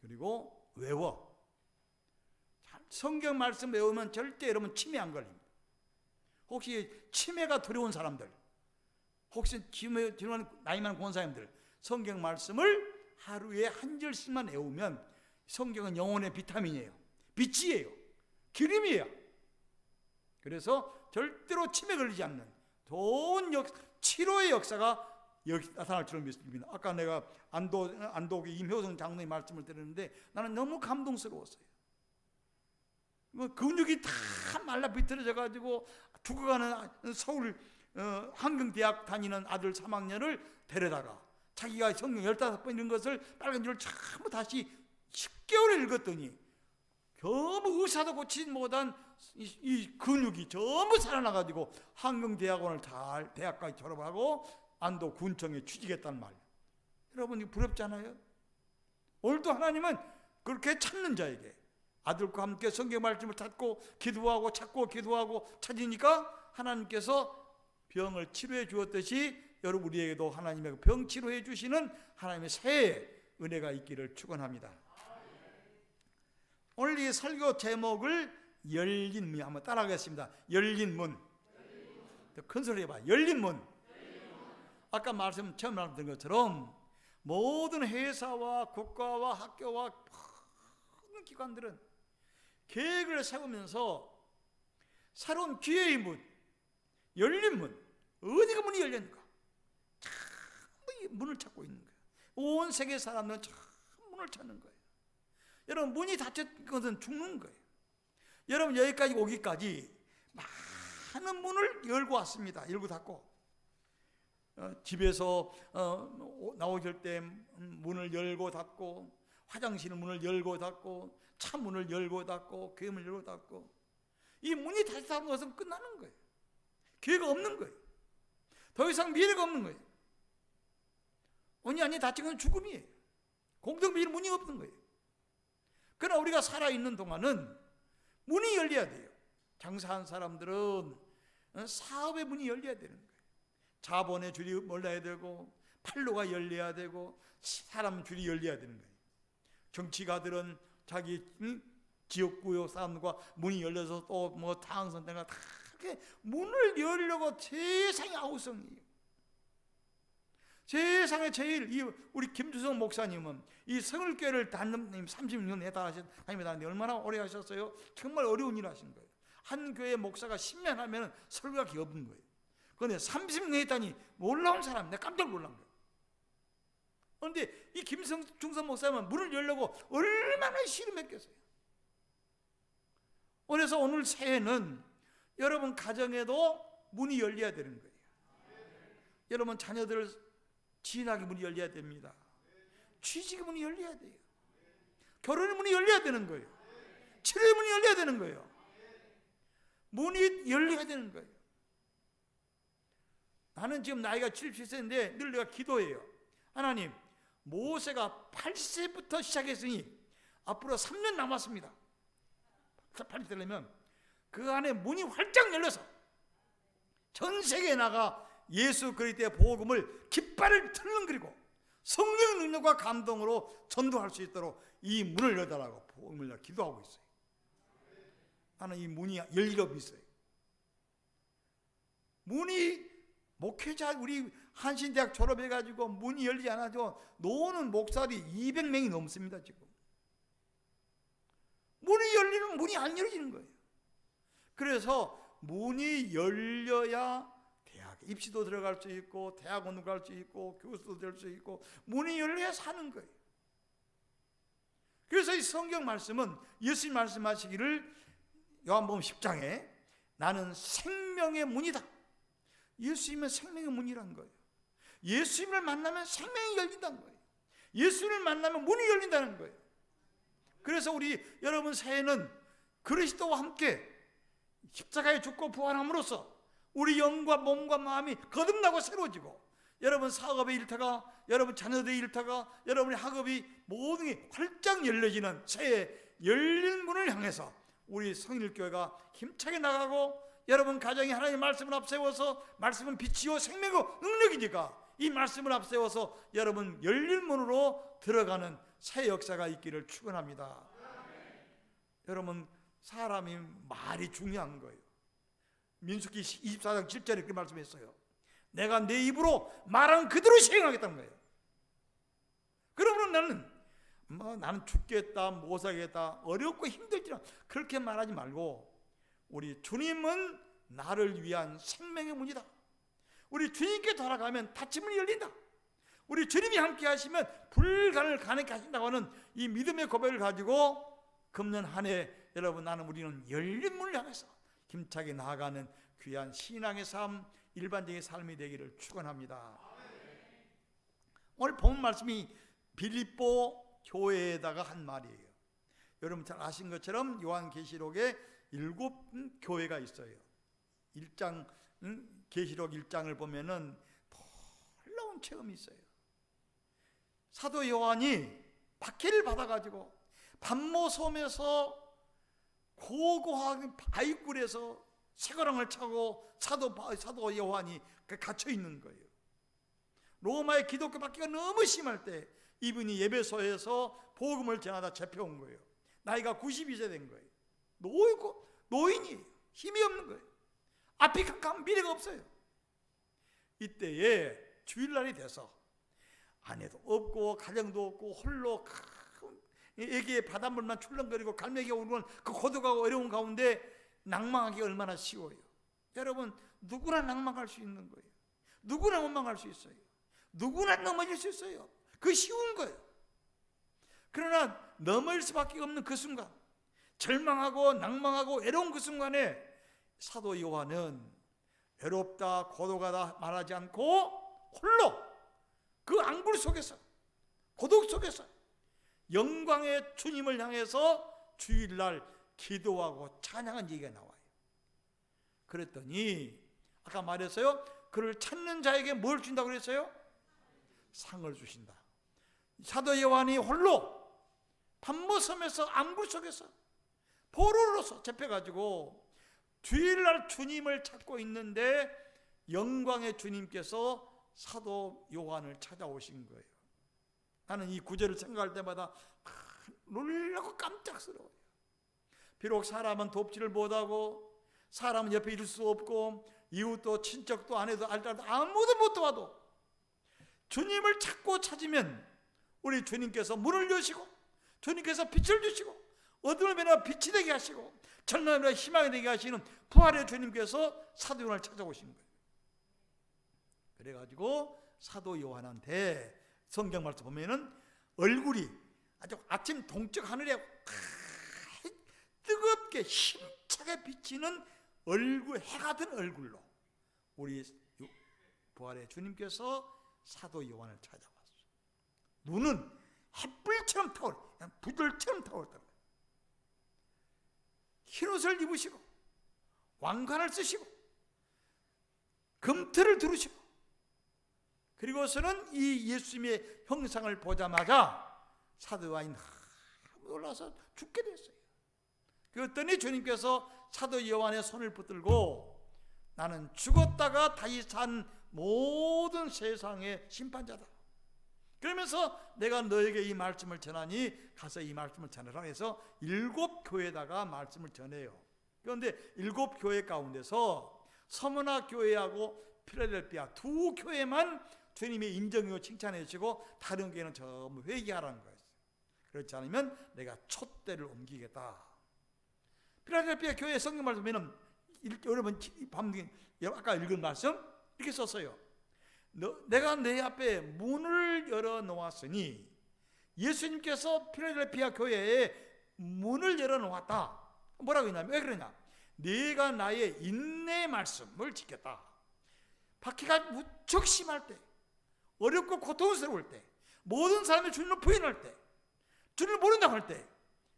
그리고 외워. 성경 말씀 외우면 절대 여러분 치매 안 걸립니다. 혹시 치매가 두려운 사람들, 혹시 치매 두려운 나이 많은 권사님들, 성경 말씀을 하루에 한 절씩만 외우면 성경은 영혼의 비타민이에요. 빛이에요. 기름이에요. 그래서 절대로 치매 걸리지 않는 좋은 치료의 역사가 여기 나타날 줄 믿습니다. 아까 내가 안독의 임효성 장로의 말씀을 들었는데 나는 너무 감동스러웠어요. 근육이 다 말라 비틀어져 가지고 죽어가는 서울 한경대학 다니는 아들 3학년을 데려다가 자기가 성경 15번 읽은 것을 빨간 줄을 전부 다시 10개월을 읽었더니 겨우 의사도 고치지 못한 이 근육이 전부 살아나가지고 한경대학원을 잘 대학까지 졸업하고 안도 군청에 취직했단 말이에요. 여러분 이거 부럽지 않아요? 오늘도 하나님은 그렇게 찾는 자에게 아들과 함께 성경 말씀을 찾고 기도하고 찾고 기도하고 찾으니까 하나님께서 병을 치료해 주었듯이 여러분 우리에게도 하나님의 병 치료해 주시는 하나님의 새해 은혜가 있기를 축원합니다. 오늘 이 설교 제목을 열린 문 한번 따라하겠습니다. 열린 문. 큰 소리 해봐. 열린 문. 아까 처음 말씀드린 것처럼 모든 회사와 국가와 학교와 모든 기관들은 계획을 세우면서 새로운 기회의 문, 열린 문, 어디가 문이 열렸는가? 참 문을 찾고 있는 거예요. 온 세계 사람들은 참 문을 찾는 거예요. 여러분 문이 닫힌 것은 죽는 거예요. 여러분 여기까지 오기까지 많은 문을 열고 왔습니다. 열고 닫고 집에서 나오실 때 문을 열고 닫고, 화장실 문을 열고 닫고, 차 문을 열고 닫고, 교회 문을 열고 닫고, 이 문이 다시 닫는 것은 끝나는 거예요. 기회가 없는 거예요. 더 이상 미래가 없는 거예요. 문이 아니 닫힌 건 죽음이에요. 공동미래 문이 없는 거예요. 그러나 우리가 살아있는 동안은 문이 열려야 돼요. 장사한 사람들은 사업의 문이 열려야 되는 거예요. 자본의 줄이 몰라야 되고, 판로가 열려야 되고, 사람 줄이 열려야 되는 거예요. 정치가들은 자기 지역구요 사람들과 문이 열려서 또 뭐 당선된가 다 이렇게 문을 열려고 세상이 아우성이에요. 세상에 제일 우리 김주성 목사님은 이 성일교회를 36년 다니다니 얼마나 오래 하셨어요? 정말 어려운 일 하신 거예요. 한 교회 목사가 10년 하면 설교가 기업인 거예요. 그런데 30년 했다니 놀라운 사람, 내가 깜짝 놀란 거예요. 그런데 이 김중성 목사님은 문을 열려고 얼마나 씨름했겠어요. 그래서 오늘 새해는 여러분 가정에도 문이 열려야 되는 거예요. 여러분 자녀들 진학의 문이 열려야 됩니다. 취직의 문이 열려야 돼요. 결혼의 문이 열려야 되는 거예요. 치료의 문이 열려야 되는 거예요. 문이 열려야 되는 거예요. 나는 지금 나이가 77세인데 늘 내가 기도해요. 하나님, 모세가 8세부터 시작했으니 앞으로 3년 남았습니다. 8세 되려면 그 안에 문이 활짝 열려서 전 세계에 나가 예수 그리스도의 복음을 깃발을 틀렁거리고 성령의 능력과 감동으로 전도할 수 있도록 이 문을 열어달라고 복음을 열어 기도하고 있어요. 나는 이 문이 열리려 믿어요. 문이 목회자 우리 한신대학 졸업해가지고 문이 열리지 않아도 노는 목사들이 200명이 넘습니다. 지금 문이 열리는 문이 안 열리는 거예요. 그래서 문이 열려야 대학 입시도 들어갈 수 있고 대학원도 갈 수 있고 교수도 될 수 있고 문이 열려야 사는 거예요. 그래서 이 성경 말씀은 예수님 말씀하시기를 요한복음 10장에 나는 생명의 문이다. 예수님은 생명의 문이라는 거예요. 예수님을 만나면 생명이 열린다는 거예요. 예수님을 만나면 문이 열린다는 거예요. 그래서 우리 여러분 새해는 그리스도와 함께 십자가에 죽고 부활함으로써 우리 영과 몸과 마음이 거듭나고 새로워지고 여러분 사업의 일터가 여러분 자녀들의 일터가 여러분의 학업이 모든 게 활짝 열려지는 새해 열린 문을 향해서 우리 성일교회가 힘차게 나가고 여러분 가정이 하나님의 말씀을 앞세워서 말씀은 빛이요 생명이고 능력이니까 이 말씀을 앞세워서 여러분 열린 문으로 들어가는 새 역사가 있기를 축원합니다. 여러분 사람이 말이 중요한 거예요. 민수기 24장 7절에 그렇게 말씀했어요. 내가 내 입으로 말한 그대로 시행하겠다는 거예요. 그러면 나는 죽겠다 못 살겠다 어렵고 힘들지만 그렇게 말하지 말고 우리 주님은 나를 위한 생명의 문이다. 우리 주님께 돌아가면 닫힘문이 열린다. 우리 주님이 함께 하시면 불가능을 가능케 하신다고 하는 이 믿음의 고백을 가지고 금년 한 해 여러분 우리는 열린 문을 향해서 힘차게 나아가는 귀한 신앙의 삶, 일반적인 삶이 되기를 축원합니다. 오늘 본 말씀이 빌립보 교회에다가 한 말이에요. 여러분 잘 아신 것처럼 요한계시록에 7교회가 있어요. 1장 계시록 1장을 보면은 놀라운 체험이 있어요. 사도 요한이 박해를 받아가지고 반모섬에서 고고한 바위굴에서 쇠고랑을 차고 사도 요한이 갇혀 있는 거예요. 로마의 기독교 박해가 너무 심할 때 이분이 예배소에서 복음을 전하다 잡혀온 거예요. 나이가 92세 된 거예요. 노인이 힘이 없는 거예요. 앞이 캄캄 미래가 없어요. 이때에 주일날이 돼서 아내도 없고 가정도 없고 홀로 애기의 바닷물만 출렁거리고 갈매기가 울면 그 고독하고 어려운 가운데 낭망하기 얼마나 쉬워요. 여러분 누구나 낭망할 수 있는 거예요. 누구나 원망할 수 있어요. 누구나 넘어질 수 있어요. 그 쉬운 거예요. 그러나 넘어질 수밖에 없는 그 순간 절망하고 낭망하고 외로운 그 순간에 사도 요한은 외롭다 고독하다 말하지 않고 홀로 그 앙굴 속에서 고독 속에서 영광의 주님을 향해서 주일날 기도하고 찬양한 얘기가 나와요. 그랬더니 아까 말했어요. 그를 찾는 자에게 뭘 준다고 그랬어요? 상을 주신다. 사도 요한이 홀로 반모섬에서 앙굴 속에서 포로로서 잡혀가지고 주일날 주님을 찾고 있는데 영광의 주님께서 사도 요한을 찾아오신 거예요. 나는 이 구절을 생각할 때마다 놀라고 깜짝스러워요. 비록 사람은 돕지를 못하고 사람은 옆에 있을 수 없고 이웃도 친척도 아내도 알다도 아무도 못 도와도 주님을 찾고 찾으면 우리 주님께서 문을 여시고, 주님께서 빛을 주시고, 어두운 면에 빛이 되게 하시고, 전남의 면에 희망이 되게 하시는 부활의 주님께서 사도 요한을 찾아오신 거예요. 그래가지고 사도 요한한테 성경 말씀 보면은 얼굴이 아주 아침 동쪽 하늘에 뜨겁게 힘차게 비치는 얼굴, 해 같은 얼굴로 우리 부활의 주님께서 사도 요한을 찾아왔어요. 눈은 햇불처럼 타오르, 부들처럼 타오르더라고요. 흰옷을 입으시고 왕관을 쓰시고 금틀을 두르시고, 그리고서는 이 예수님의 형상을 보자마자 사도 요한이 놀라서 죽게 됐어요. 그랬더니 주님께서 사도 요한의 손을 붙들고 나는 죽었다가 다시 산 모든 세상의 심판자다. 그러면서 내가 너에게 이 말씀을 전하니 가서 이 말씀을 전하라 해서 7 교회에다가 말씀을 전해요. 그런데 7 교회 가운데서 서머나 교회하고 필라델피아 2 교회만 주님의 인정이고 칭찬해 주시고 다른 교회는 전부 회개하라는 거예요. 그렇지 않으면 내가 촛대를 옮기겠다. 필라델피아 교회 성경 말씀에는 여러분 아까 읽은 말씀 이렇게 썼어요. 내가 내 앞에 문을 열어 놓았으니, 예수님께서 필라델피아 교회에 문을 열어 놓았다. 뭐라고 했냐면, 왜 그러냐? 네가 나의 인내 말씀을 지켰다. 박해가 무척 심할 때, 어렵고 고통스러울 때, 모든 사람이 주님을 부인할 때, 주님을 모른다고 할 때,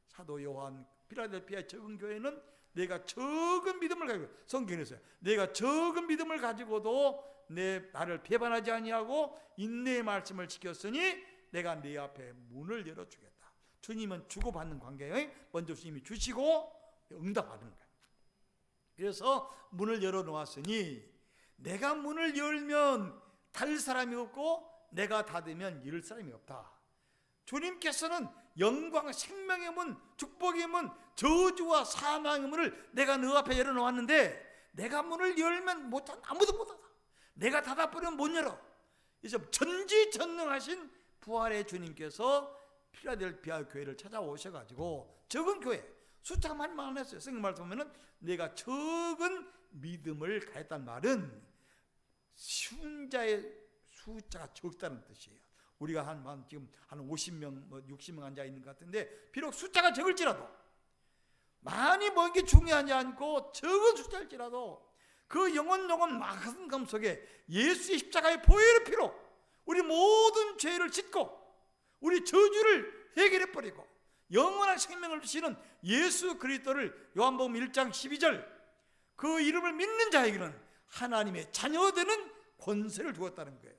사도 요한 필라델피아 적은 교회는 내가 적은 믿음을 가지고, 성경에 있어요. 내가 적은 믿음을 가지고도 나를 배반하지 아니하고 인내의 말씀을 지켰으니 내가 네 앞에 문을 열어주겠다. 주님은 주고받는 관계예요. 먼저 주님이 주시고 응답하는 거예요. 그래서 문을 열어놓았으니 내가 문을 열면 닫을 사람이 없고 내가 닫으면 열을 사람이 없다. 주님께서는 영광, 생명의 문, 축복의 문, 저주와 사망의 문을 내가 너 앞에 열어놓았는데 내가 문을 열면 아무도 못 닫아. 내가 닫아버리면 못 열어. 그래서 전지전능하신 부활의 주님께서 필라델피아 교회를 찾아오셔가지고 적은 교회, 숫자가 많이 많았어요. 성경 말씀 보면은 내가 적은 믿음을 가했단 말은 쉬운 자의 숫자가 적다는 뜻이에요. 우리가 지금 한 50명, 60명 앉아 있는 것 같은데 비록 숫자가 적을지라도, 많이 모인 게 중요하지 않고 적은 숫자일지라도 그 영원 마음 속에 예수의 십자가의 보혈의 피로 우리 모든 죄를 씻고 우리 저주를 해결해 버리고 영원한 생명을 주시는 예수 그리스도를 요한복음 1장 12절 그 이름을 믿는 자에게는 하나님의 자녀되는 권세를 주었다는 거예요.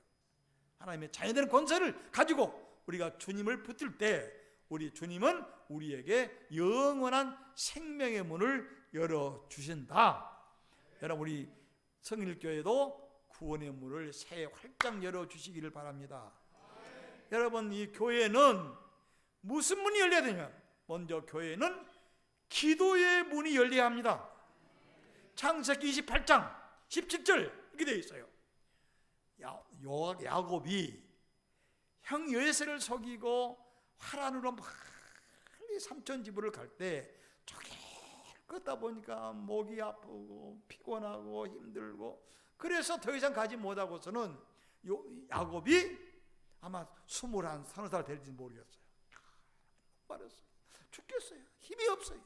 하나님의 자녀되는 권세를 가지고 우리가 주님을 붙들 때 우리 주님은 우리에게 영원한 생명의 문을 열어주신다. 여러분, 우리 성일교회도 구원의 문을 새해 활짝 열어주시기를 바랍니다. 여러분, 이 교회는 무슨 문이 열려야 되냐? 먼저 교회는 기도의 문이 열려야 합니다. 창세기 28장 17절 이렇게 되어 있어요. 야곱이 형 요셉을 속이고 화란으로 멀리 삼촌 집으로 갈 때 저기 걷다 보니까 목이 아프고 피곤하고 힘들고 그래서 더 이상 가지 못하고서는 야곱이 아마 21, 30살 될지 모르겠어요. 말했어요. 죽겠어요. 힘이 없어요.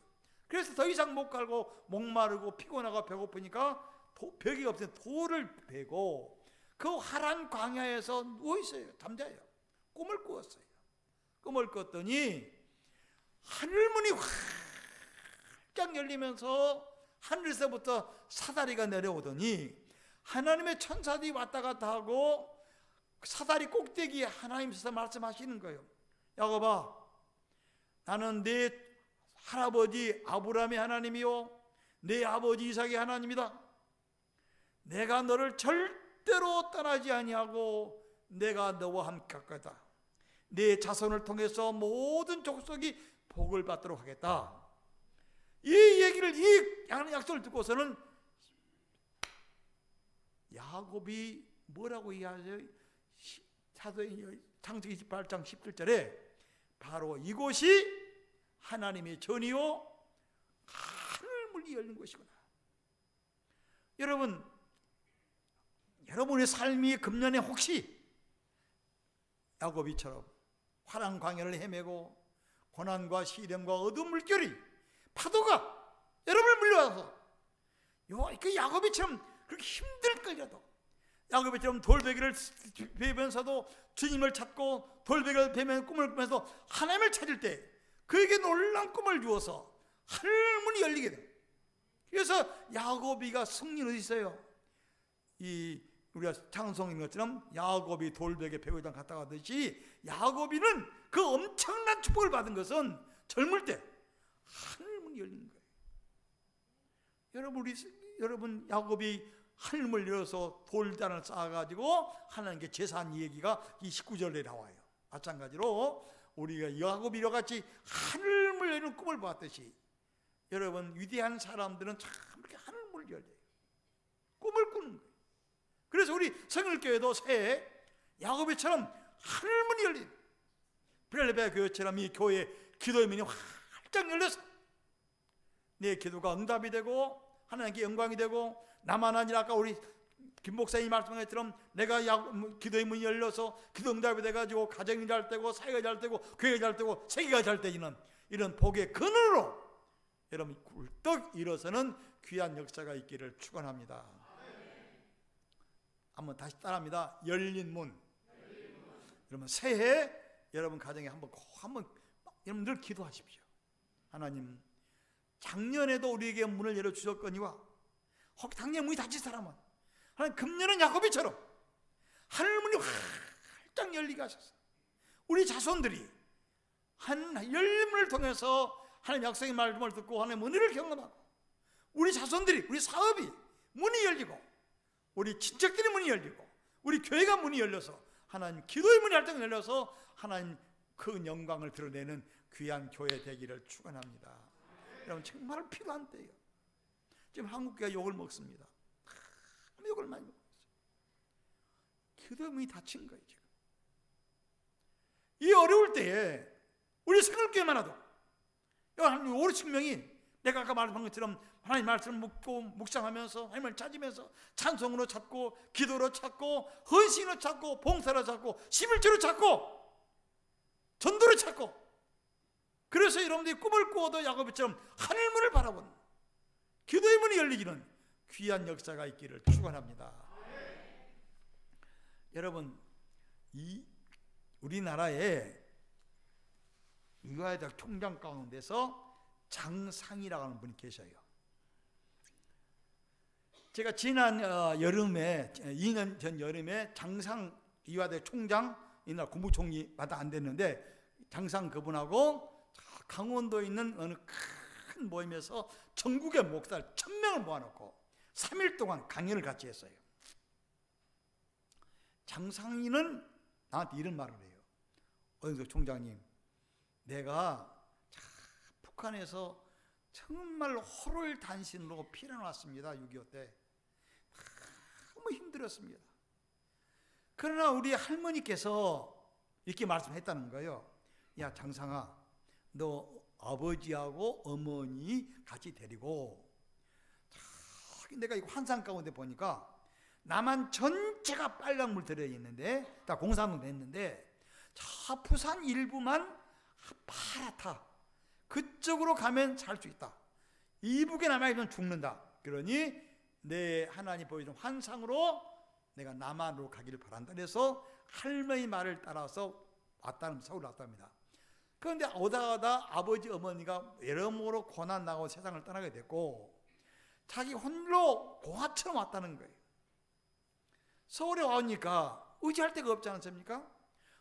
그래서 더 이상 못 가고 목마르고 피곤하고 배고프니까 벽이 없어서 돌을 베고 그 하란 광야에서 누워있어요. 잠자요. 꿈을 꾸었어요. 꿈을 꿨더니 하늘문이 활짝 열리면서 하늘에서부터 사다리가 내려오더니 하나님의 천사들이 왔다 갔다 하고 사다리 꼭대기에 하나님께서 말씀하시는 거예요. 야곱아, 나는 내 할아버지 아브라함의 하나님이요 내 아버지 이삭의 하나님이다. 내가 너를 절대로 떠나지 아니하고 내가 너와 함께 할 거다. 내 자손을 통해서 모든 족속이 복을 받도록 하겠다. 이 얘기를, 이 약속을 듣고서는 야곱이 뭐라고 이야기하세요? 창세기 28장 17절에 바로 이곳이 하나님의 전이요 하늘문이 열린 것이구나. 여러분, 여러분의 삶이 금년에 혹시 야고비처럼 화랑 광야를 헤매고 고난과 시련과 어두운 물결이 파도가 여러분을 물려와서 그 야고비처럼 그렇게 힘들 거라도 야고비처럼 돌베개를 베면서도 주님을 찾고 돌베개를 베면 꿈을 꾸면서 하나님을 찾을 때 그에게 놀라운 꿈을 주어서 하늘문이 열리게 돼요. 그래서 야고비가 승리는 어디 있어요? 우리가 찬송인 것처럼 야고비 돌베개 배우장 갔다 가듯이 야고비는 그 엄청난 축복을 받은 것은 젊을 때 하늘문이 열린 거예요. 여러분 야고비 하늘문을 열어서 돌단을 쌓아가지고 하나님께 제사한 얘기가 이 19절에 나와요. 마찬가지로 우리가 야고비와 같이 하늘문을 여는 꿈을 봤듯이 여러분 위대한 사람들은 참 이렇게 하늘문을 열어요. 꿈을 꾸는 거예요. 그래서 우리 성일교회도 새해 야고비처럼 하늘문이 열린 필라델피아 교회처럼 이 교회 기도의 문이 활짝 열려서 내 기도가 응답이 되고 하나님께 영광이 되고 나만 아니라 아까 우리 김 목사님이 말씀한 것처럼 내가 기도의 문이 열려서 기도 응답이 돼가지고 가정이 잘 되고 사회가 잘 되고 교회가 잘 되고 세계가 잘 되는 이런 복의 근원으로 여러분 굴떡 일어서는 귀한 역사가 있기를 축원합니다. 한번 다시 따라합니다. 열린 문. 여러분 새해 여러분 가정에 한번 여러분 늘 기도하십시오. 하나님, 작년에도 우리에게 문을 열어주셨거니와 혹 작년 문이 닫힌 사람은 하나님 금년은 야고비처럼 하늘문이 활짝 열리게 하셔서 우리 자손들이 한 열림을 통해서 하나님 약속의 말씀을 듣고 하나님의 은혜를 경험하고 우리 자손들이 우리 사업이 문이 열리고 우리 친척들의 문이 열리고 우리 교회가 문이 열려서 하나님 기도의 문이 활짝 열려서 하나님 그 영광을 드러내는 귀한 교회 되기를 축원합니다. 여러분 정말 필요한 때예요. 지금 한국교회가 욕을 먹습니다. 욕을 많이 먹고 있어요. 기도의 문이 닫힌 거예요. 지금 이 어려울 때에 우리 성일교회만 해도 한 5, 60명이 내가 아까 말한 것처럼 하나님 말씀을 묻고 묵상하면서 하나님을 찾으면서 찬송으로 찾고 기도로 찾고 헌신으로 찾고 봉사로 찾고 11조로 찾고 전도로 찾고 그래서 여러분들이 꿈을 꾸어도 야고보처럼 하늘문을 바라보는 기도의 문이 열리기는 귀한 역사가 있기를 축원합니다. 여러분 이 우리나라에 유아대학 총장 가운데서 장상이라고 하는 분이 계셔요. 제가 지난 여름에 2년 전 여름에 장상 유아대 총장 이날 국무총리마다 안 됐는데 장상 그분하고 강원도에 있는 어느 큰 모임에서 전국의 목사 1000명을 모아놓고 3일 동안 강연을 같이 했어요. 장상이는 나한테 이런 말을 해요. 어느 총장님, 내가 북한에서 정말 호로일 단신으로 피난왔습니다. 6.25 때 너무 힘들었습니다. 그러나 우리 할머니께서 이렇게 말씀했다는 거예요. 야 장상아, 너 아버지하고 어머니 같이 데리고 내가 이 환상 가운데 보니까 남한 전체가 빨강물 들어있는데 다 공사는 됐는데 저 부산 일부만 파랗다. 그쪽으로 가면 살 수 있다. 이북에 남아있으면 죽는다. 그러니 내 하나님 보여준 환상으로 내가 남한으로 가기를 바란다. 그래서 할머니 말을 따라서 왔다는 서울 왔답니다. 그런데 오다가다 아버지 어머니가 여러모로 고난 나고 세상을 떠나게 됐고 자기 홀로 고아처럼 왔다는 거예요. 서울에 와오니까 의지할 데가 없지 않습니까?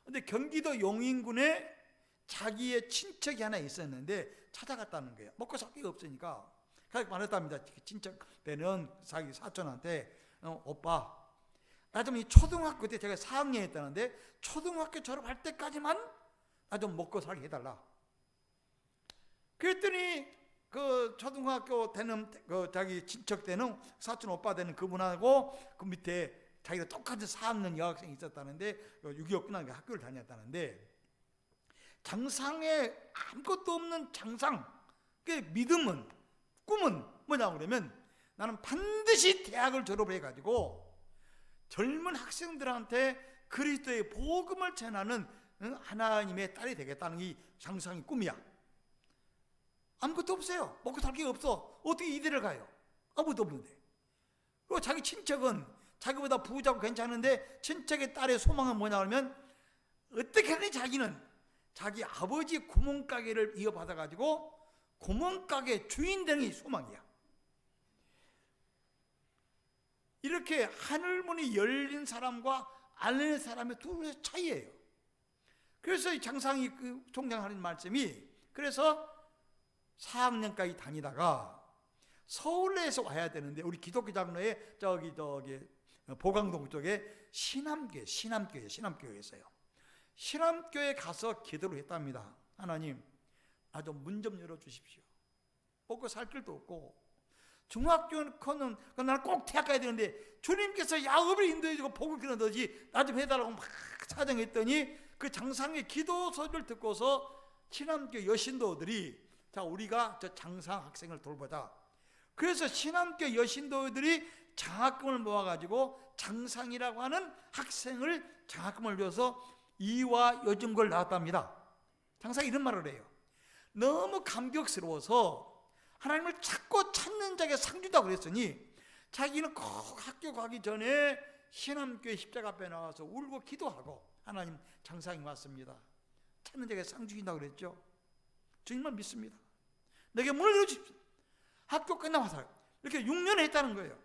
그런데 경기도 용인군에 자기의 친척이 하나 있었는데 찾아갔다는 거예요. 먹고 살 게 없으니까. 그렇게 말했답니다. 친척 되는 자기 사촌한테 오빠, 나 좀 이 초등학교 때 제가 4학년 했다는데 초등학교 졸업할 때까지만 나 좀 먹고 살게 해달라. 그랬더니 그 초등학교 되는 그 자기 친척 되는 사촌 오빠 되는 그분하고 그 밑에 자기가 똑같은 4학년 여학생이 있었다는데 6.25 끝나니까 학교를 다녔다는데, 장상에 아무것도 없는 장상, 그 믿음은, 꿈은 뭐냐 그러면 나는 반드시 대학을 졸업해 가지고 젊은 학생들한테 그리스도의 복음을 전하는 하나님의 딸이 되겠다는 이 장상이 꿈이야. 아무것도 없어요. 먹고 살 게 없어. 어떻게 이대를 가요? 아무것도 없는데. 그리고 자기 친척은 자기보다 부자고 괜찮은데 친척의 딸의 소망은 뭐냐 하면 어떻게든 자기는 자기 아버지 구멍가게를 이어받아 가지고 구멍가게 주인 되는 게 소망이야. 이렇게 하늘문이 열린 사람과 안 열린 사람의 둘의 차이예요. 그래서 이 장상이 그 총장하는 말씀이, 그래서 4학년까지 다니다가 서울에서 와야 되는데, 우리 기독교 장로에 저기 보강동 쪽에 신암교회 있어요. 신암교회 가서 기도를 했답니다. 하나님, 나 좀 문 좀 열어주십시오. 먹고 살 길도 없고, 중학교는 나는 꼭 대학 가야 되는데 주님께서 야곱을 인도해주고 복을 끊어더지 나 좀 해달라고 막 사정했더니, 그 장상의 기도서를 듣고서 신암교 여신도들이, 자, 우리가 저 장상 학생을 돌보자. 그래서 신암교 여신도들이 장학금을 모아가지고 장상이라고 하는 학생을 장학금을 줘서 이화 여중걸 나왔답니다. 장상이 이런 말을 해요. 너무 감격스러워서 하나님을 찾고 찾는 자에게 상 준다고 그랬으니 자기는 꼭 학교 가기 전에 신암교회 십자가 앞에 나와서 울고 기도하고, 하나님, 장상이 왔습니다. 찾는 자에게 상 주신다고 그랬죠. 주님을 믿습니다. 내게 문을 열어주십시오. 학교 끝나서 이렇게 6년 했다는 거예요.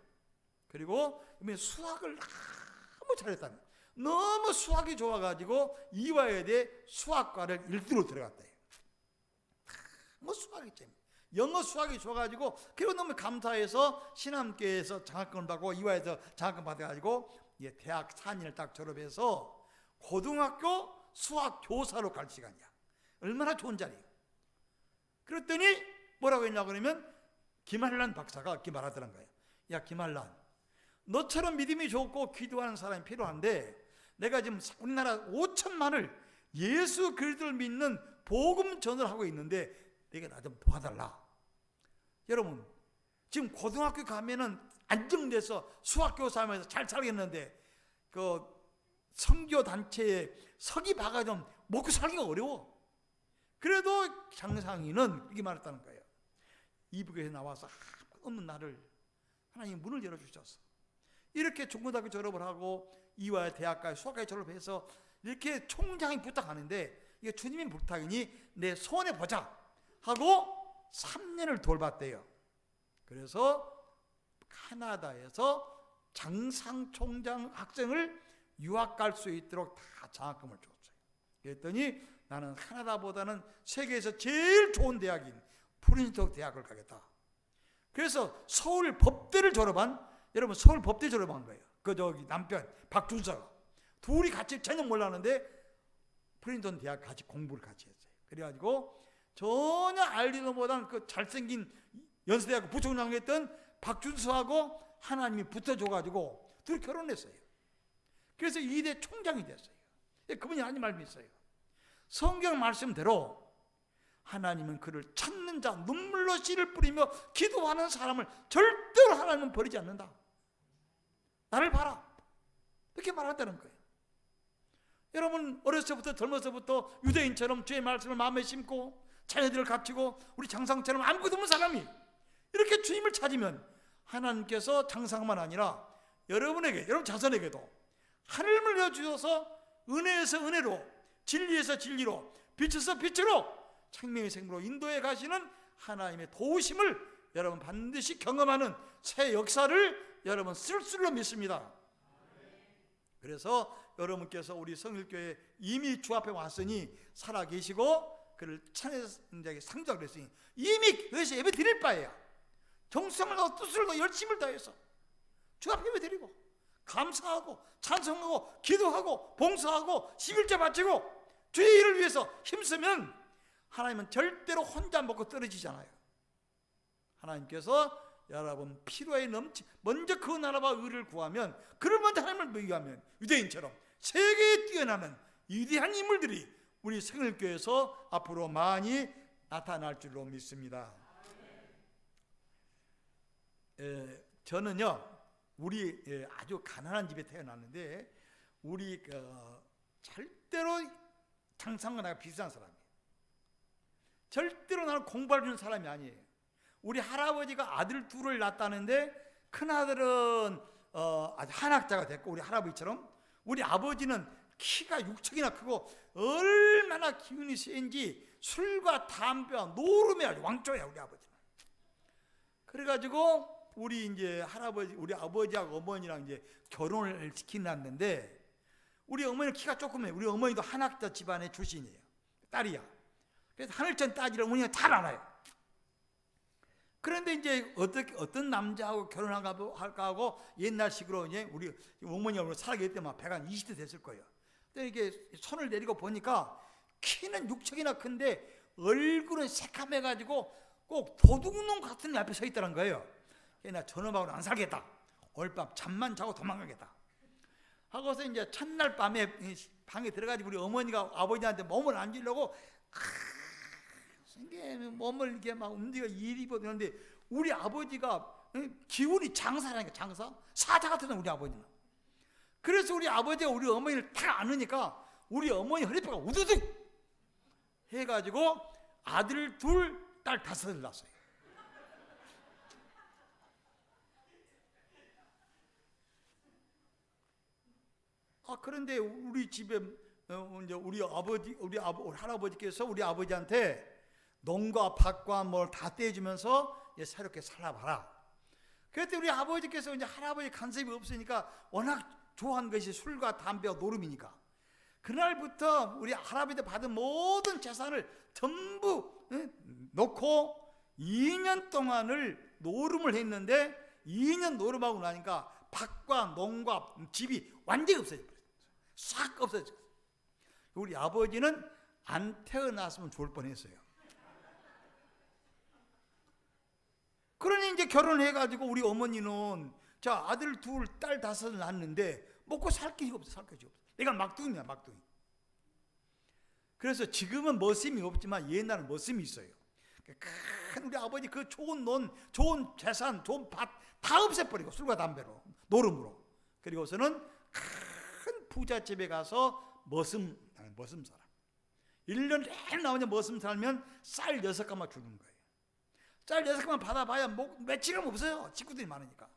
그리고 수학을 너무 잘했다는 거예요. 너무 수학이 좋아가지고 이화여대 수학과를 1등으로 들어갔다. 뭐 수학이 재밌. 영어 수학이 좋아가지고, 그리고 너무 감사해서 신암교회에서 장학금을 받고 이화에서 장학금 받아가지고 대학 4년을 딱 졸업해서 고등학교 수학 교사로 갈 시간이야. 얼마나 좋은 자리야. 그랬더니 뭐라고 했냐 그러면 김한란 박사가 이렇게 말하더란 거예요. 야, 김한란, 너처럼 믿음이 좋고 기도하는 사람이 필요한데 내가 지금 우리나라 5천만을 예수 그리스도를 믿는 복음 전을 하고 있는데 내가 나 좀 도와달라. 여러분, 지금 고등학교 가면은 안정돼서 수학교사하면서 잘 살겠는데 그 선교 단체에 서기 박아 좀 먹고 살기가 어려워. 그래도 장상이는 이렇게 말했다는 거예요. 이북에서 나와서 없는 나를 하나님 문을 열어주셔서 이렇게 중고등학교 졸업을 하고 이화의 대학까지 수학까지 졸업해서 이렇게 총장이 부탁하는데, 이게 주님의 부탁이니 내 손해 보자 하고 3년을 돌봤대요. 그래서 캐나다에서 장상 총장 학생을 유학 갈 수 있도록 다 장학금을 줬어요. 그랬더니 나는 캐나다보다는 세계에서 제일 좋은 대학인 프린스턴 대학을 가겠다. 그래서 서울 법대를 졸업한, 여러분 서울 법대 졸업한 거예요. 그 저기 남편 박준서가 둘이 같이 전혀 몰랐는데 프린스턴 대학 같이 공부를 같이 했어요. 그래가지고 전혀 알지도 못한 그 잘생긴 연세대학교 부총장 했던 박준서하고 하나님이 붙어줘가지고 둘이 결혼했어요. 그래서 2대 총장이 됐어요. 그분이 하나님 말씀 있어요. 성경 말씀대로 하나님은 그를 찾는 자, 눈물로 씨를 뿌리며 기도하는 사람을 절대로 하나님은 버리지 않는다. 나를 봐라. 이렇게 말한다는 거예요. 여러분, 어려서부터 젊어서부터 유대인처럼 주의 말씀을 마음에 심고 자녀들을 갖추고 우리 장상처럼 아무것도 없는 사람이 이렇게 주님을 찾으면 하나님께서 장상만 아니라 여러분에게, 여러분 자손에게도 하늘을 열어주셔서 은혜에서 은혜로, 진리에서 진리로, 빛에서 빛으로 생명의 생명으로 인도해 가시는 하나님의 도우심을 여러분 반드시 경험하는 새 역사를 여러분 쓸수록 믿습니다. 그래서 여러분께서 우리 성일교회 이미 주 앞에 왔으니 살아계시고 그를 찬양하는 자에게 상주하고 그랬으니 이미 교회에서 예배 드릴 바예요. 정성을 더 뜻을 더 열심을 다해서 주 앞에 예배 드리고 감사하고 찬송하고 기도하고 봉사하고 11조 바치고 주의 일을 위해서 힘쓰면 하나님은 절대로 혼자 먹고 떨어지잖아요. 하나님께서 여러분 필요에 먼저 그 나라와 의를 구하면, 그를 먼저 하나님을 위하면 유대인처럼 세계에 뛰어나는 위대한 인물들이 우리 생일교회에서 앞으로 많이 나타날 줄로 믿습니다. 저는요, 우리 아주 가난한 집에 태어났는데 우리 절대로 장상과 나가 비슷한 사람이에요. 절대로 나를 공부할 수 있는 사람이 아니에요. 우리 할아버지가 아들 둘을 낳았다는데 큰아들은 아주 한학자가 됐고 우리 할아버지처럼, 우리 아버지는 키가 6척이나 크고 얼마나 기운이 센지 술과 담배와 노름에 아주 왕조야 우리 아버지는. 그래가지고 우리 이제 우리 아버지하고 어머니랑 이제 결혼을 시켜놨는데, 우리 어머니는 키가 조그매요. 우리 어머니도 한학자 집안의 출신이에요. 딸이야. 그래서 하늘천 따지를 어머니가 잘 알아요. 그런데 이제 어떤 남자하고 결혼할까 하고 옛날식으로 이제 우리 어머니가 살아계실 때만 배가 20대 됐을 거예요. 근데 이게 손을 내리고 보니까 키는 6척이나 큰데 얼굴은 새카매가지고 꼭 도둑놈 같은 애 앞에 서 있다는 거예요. 나 저놈하고는 안 살겠다. 오늘 밤 잠만 자고 도망가겠다 하고서 이제 첫날 밤에 방에 들어가지고 우리 어머니가 아버지한테 몸을 안기려고 몸을 이렇게 막 움직여 이리 보는데, 우리 아버지가 기운이 장사라니까, 장사 사자 같은 우리 아버지는. 그래서 우리 아버지가 우리 어머니를 다 안으니까 우리 어머니 허리뼈가 우두둑 해가지고 아들 둘, 딸 5을 낳았어요. 그런데 우리 집에 이제 우리 할아버지께서 우리 아버지한테 농과 밭과 뭘 다 떼주면서 새롭게 살아봐라. 그때 우리 아버지께서 이제 할아버지 간섭이 없으니까 워낙 좋아한 것이 술과 담배와 노름이니까, 그날부터 우리 할아버지 받은 모든 재산을 전부 놓고 2년 동안을 노름을 했는데, 2년 노름하고 나니까 밭과 농과 집이 완전히 없어졌어요. 싹 없어졌어요. 우리 아버지는 안 태어났으면 좋을 뻔했어요. 그러니 이제 결혼해가지고 우리 어머니는 자 아들 둘, 딸 5을 낳았는데 먹고 살 것이 없어, 살 것이 없어. 내가 막둥이야, 막둥이. 그래서 지금은 머슴이 없지만 옛날은 머슴이 있어요. 큰 우리 아버지 그 좋은 논, 좋은 재산, 좋은 밭 다 없애버리고 술과 담배로, 노름으로. 그리고서는 큰 부잣집에 가서 머슴 살아. 1년 내내 나오냐 머슴 살면 쌀 6가마 주는 거예요. 쌀 6가마 받아봐야 며칠은 없어요. 식구들이 많으니까.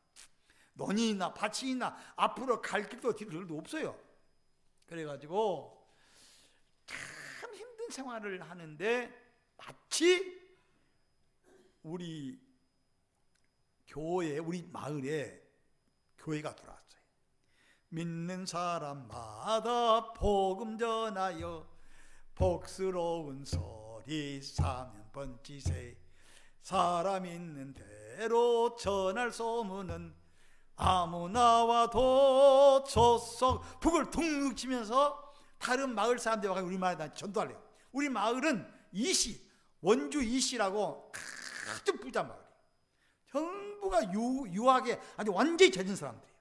논이 있나 밭이 있나 앞으로 갈 길도 뒤로도 없어요. 그래가지고 참 힘든 생활을 하는데 마치 우리 교회, 우리 마을에 교회가 들어왔어요. 믿는 사람마다 복음 전하여 복스러운 소리 사면 번지세. 사람 있는 대로 전할 소문은 아무나 와도 조속 북을 둥 치면서 다른 마을 사람들이 와서 우리 마을에 전도하래요. 우리 마을은 원주 이시라고 아주 부자 마을이에요. 전부가 유학에 아주 완전히 젖은 사람들이에요.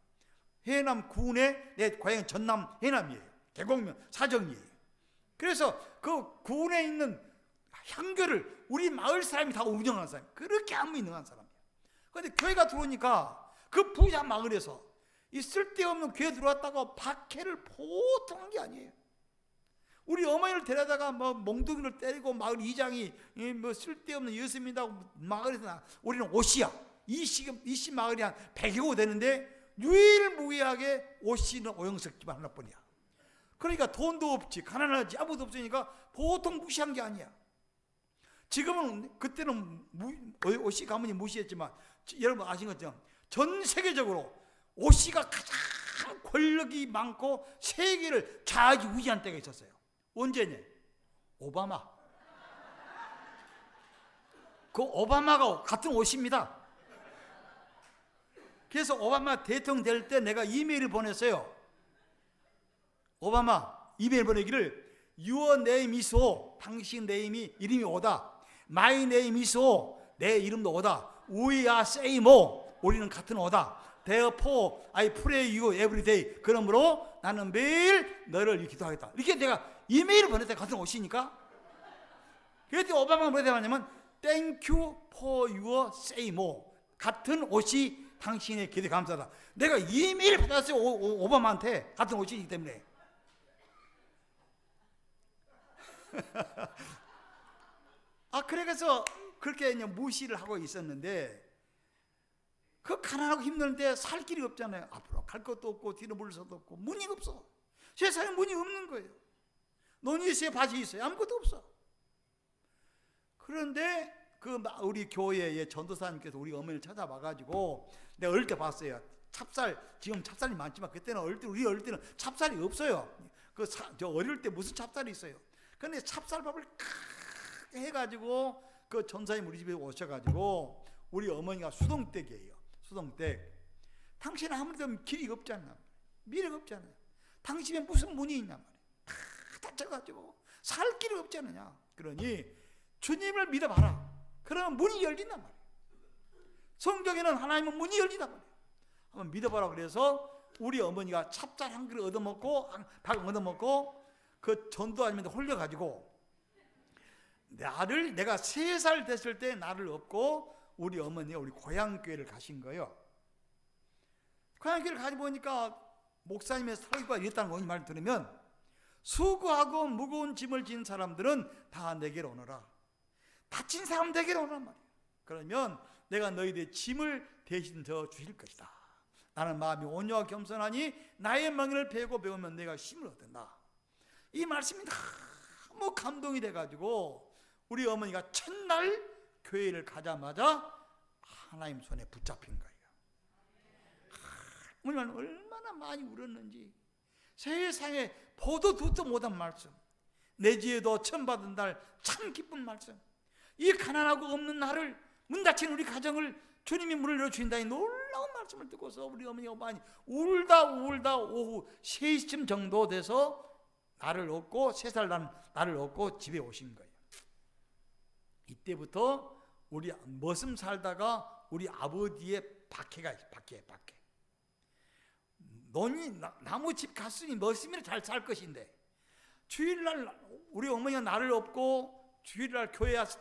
해남 군에, 내 고향은 전남 해남이에요. 계곡면 사정이에요. 그래서 그 군에 있는 향교를 우리 마을 사람이 다 운영하는 사람이에요. 그렇게 안무있는 사람이에요. 그런데 교회가 들어오니까 그 부자 마을에서 이 쓸데없는 교회 들어왔다고 박해를 보통 한 게 아니에요. 우리 어머니를 데려다가 몽둥이를 때리고 마을 이장이 쓸데없는 예수님이라고 마을에서 우리는 오시야. 이시 마을이 한 100여 호 되는데 유일무이하게 오시는 오영석 집안 하나뿐이야. 그러니까 돈도 없지, 가난하지, 아무도 없으니까 보통 무시한 게 아니야. 지금은, 그때는 오씨 가문이 무시했지만 여러분 아시는 것처럼 전 세계적으로 오씨가 가장 권력이 많고 세계를 좌지우지한 때가 있었어요. 언제냐? 오바마. 그 오바마가 같은 오씨입니다. 그래서 오바마 대통령 될 때 내가 이메일을 보냈어요. 오바마 이메일 보내기를 Your name is O, 당신 이름이 오다. My name is O, 내 이름도 오다. We are same O. 우리는 같은 오다. Therefore I pray you every day. 그러므로 나는 매일 너를 위해 기도하겠다. 이렇게 내가 이메일을 보낼 때 같은 옷이니까. 그랬더니 오바마가 뭐라 대하냐면 Thank you for your same O. 같은 옷이 당신의 기도에 감사하다. 내가 이메일을 받았어요. 오바마한테. 같은 옷이기 때문에. 그래서 그렇게 무시를 하고 있었는데, 그 가난하고 힘드는데 살 길이 없잖아요. 앞으로 갈 것도 없고 뒤로 물 수도 없고 문이 없어. 세상에 문이 없는 거예요. 논이 있어요, 밭이 있어요, 아무것도 없어. 그런데 우리 교회의 전도사님께서 우리 어머니를 찾아와가지고, 내가 어릴 때 봤어요. 찹쌀, 지금 찹쌀이 많지만 그때는 우리 어릴 때는 찹쌀이 없어요. 저 어릴 때 무슨 찹쌀이 있어요. 근데 찹쌀밥을 크게 해가지고 그 전사님 우리 집에 오셔가지고, 우리 어머니가 수동댁이에요. 수동댁. 당신은 아무래도 길이 없잖아, 미래가 없잖아요. 당신에 무슨 문이 있냐 말이야. 다 닫혀가지고 살 길이 없지 않느냐. 그러니 주님을 믿어봐라. 그러면 문이 열린단 말이에요. 성경에는 하나님은 문이 열린단 말이에요. 한번 믿어봐라. 그래서 우리 어머니가 찹쌀 한 그릇 얻어먹고, 밥 얻어먹고, 그 전도하님한테 홀려가지고, 내가 3살 됐을 때 나를 업고 우리 어머니가 우리 고향교회를 가신 거예요. 고향교회를 가지 보니까 목사님의 설교가 이랬다는 거, 이 말 들으면, 수고하고 무거운 짐을 진 사람들은 다 내게로 오너라. 다친 사람 내게로 오란 말이에요. 그러면 내가 너희들의 짐을 대신 져 주실 것이다. 나는 마음이 온유하고 겸손하니 나의 멍에를 베고 배우면 내가 힘을 얻는다. 이 말씀이 너무 감동이 돼가지고 우리 어머니가 첫날 교회를 가자마자 하나님 손에 붙잡힌 거예요. 얼마나 많이 울었는지. 세상에 보도 듣도 못한 말씀, 내 지혜도 처음 받은 날 참 기쁜 말씀. 이 가난하고 없는 나를, 문 닫힌 우리 가정을 주님이 문을 열어주신다니 놀라운 말씀을 듣고서 우리 어머니가 많이 울다 오후 3시쯤 정도 돼서 나를 얻고, 3살 난 나를 얻고 집에 오신 거예요. 이때부터 우리 머슴 살다가 우리 아버지의 박해가 있어요. 박해. 논이 나무집 갔으니 머슴이라 잘 살 것인데, 주일날 우리 어머니가 나를 업고 주일날 교회 와서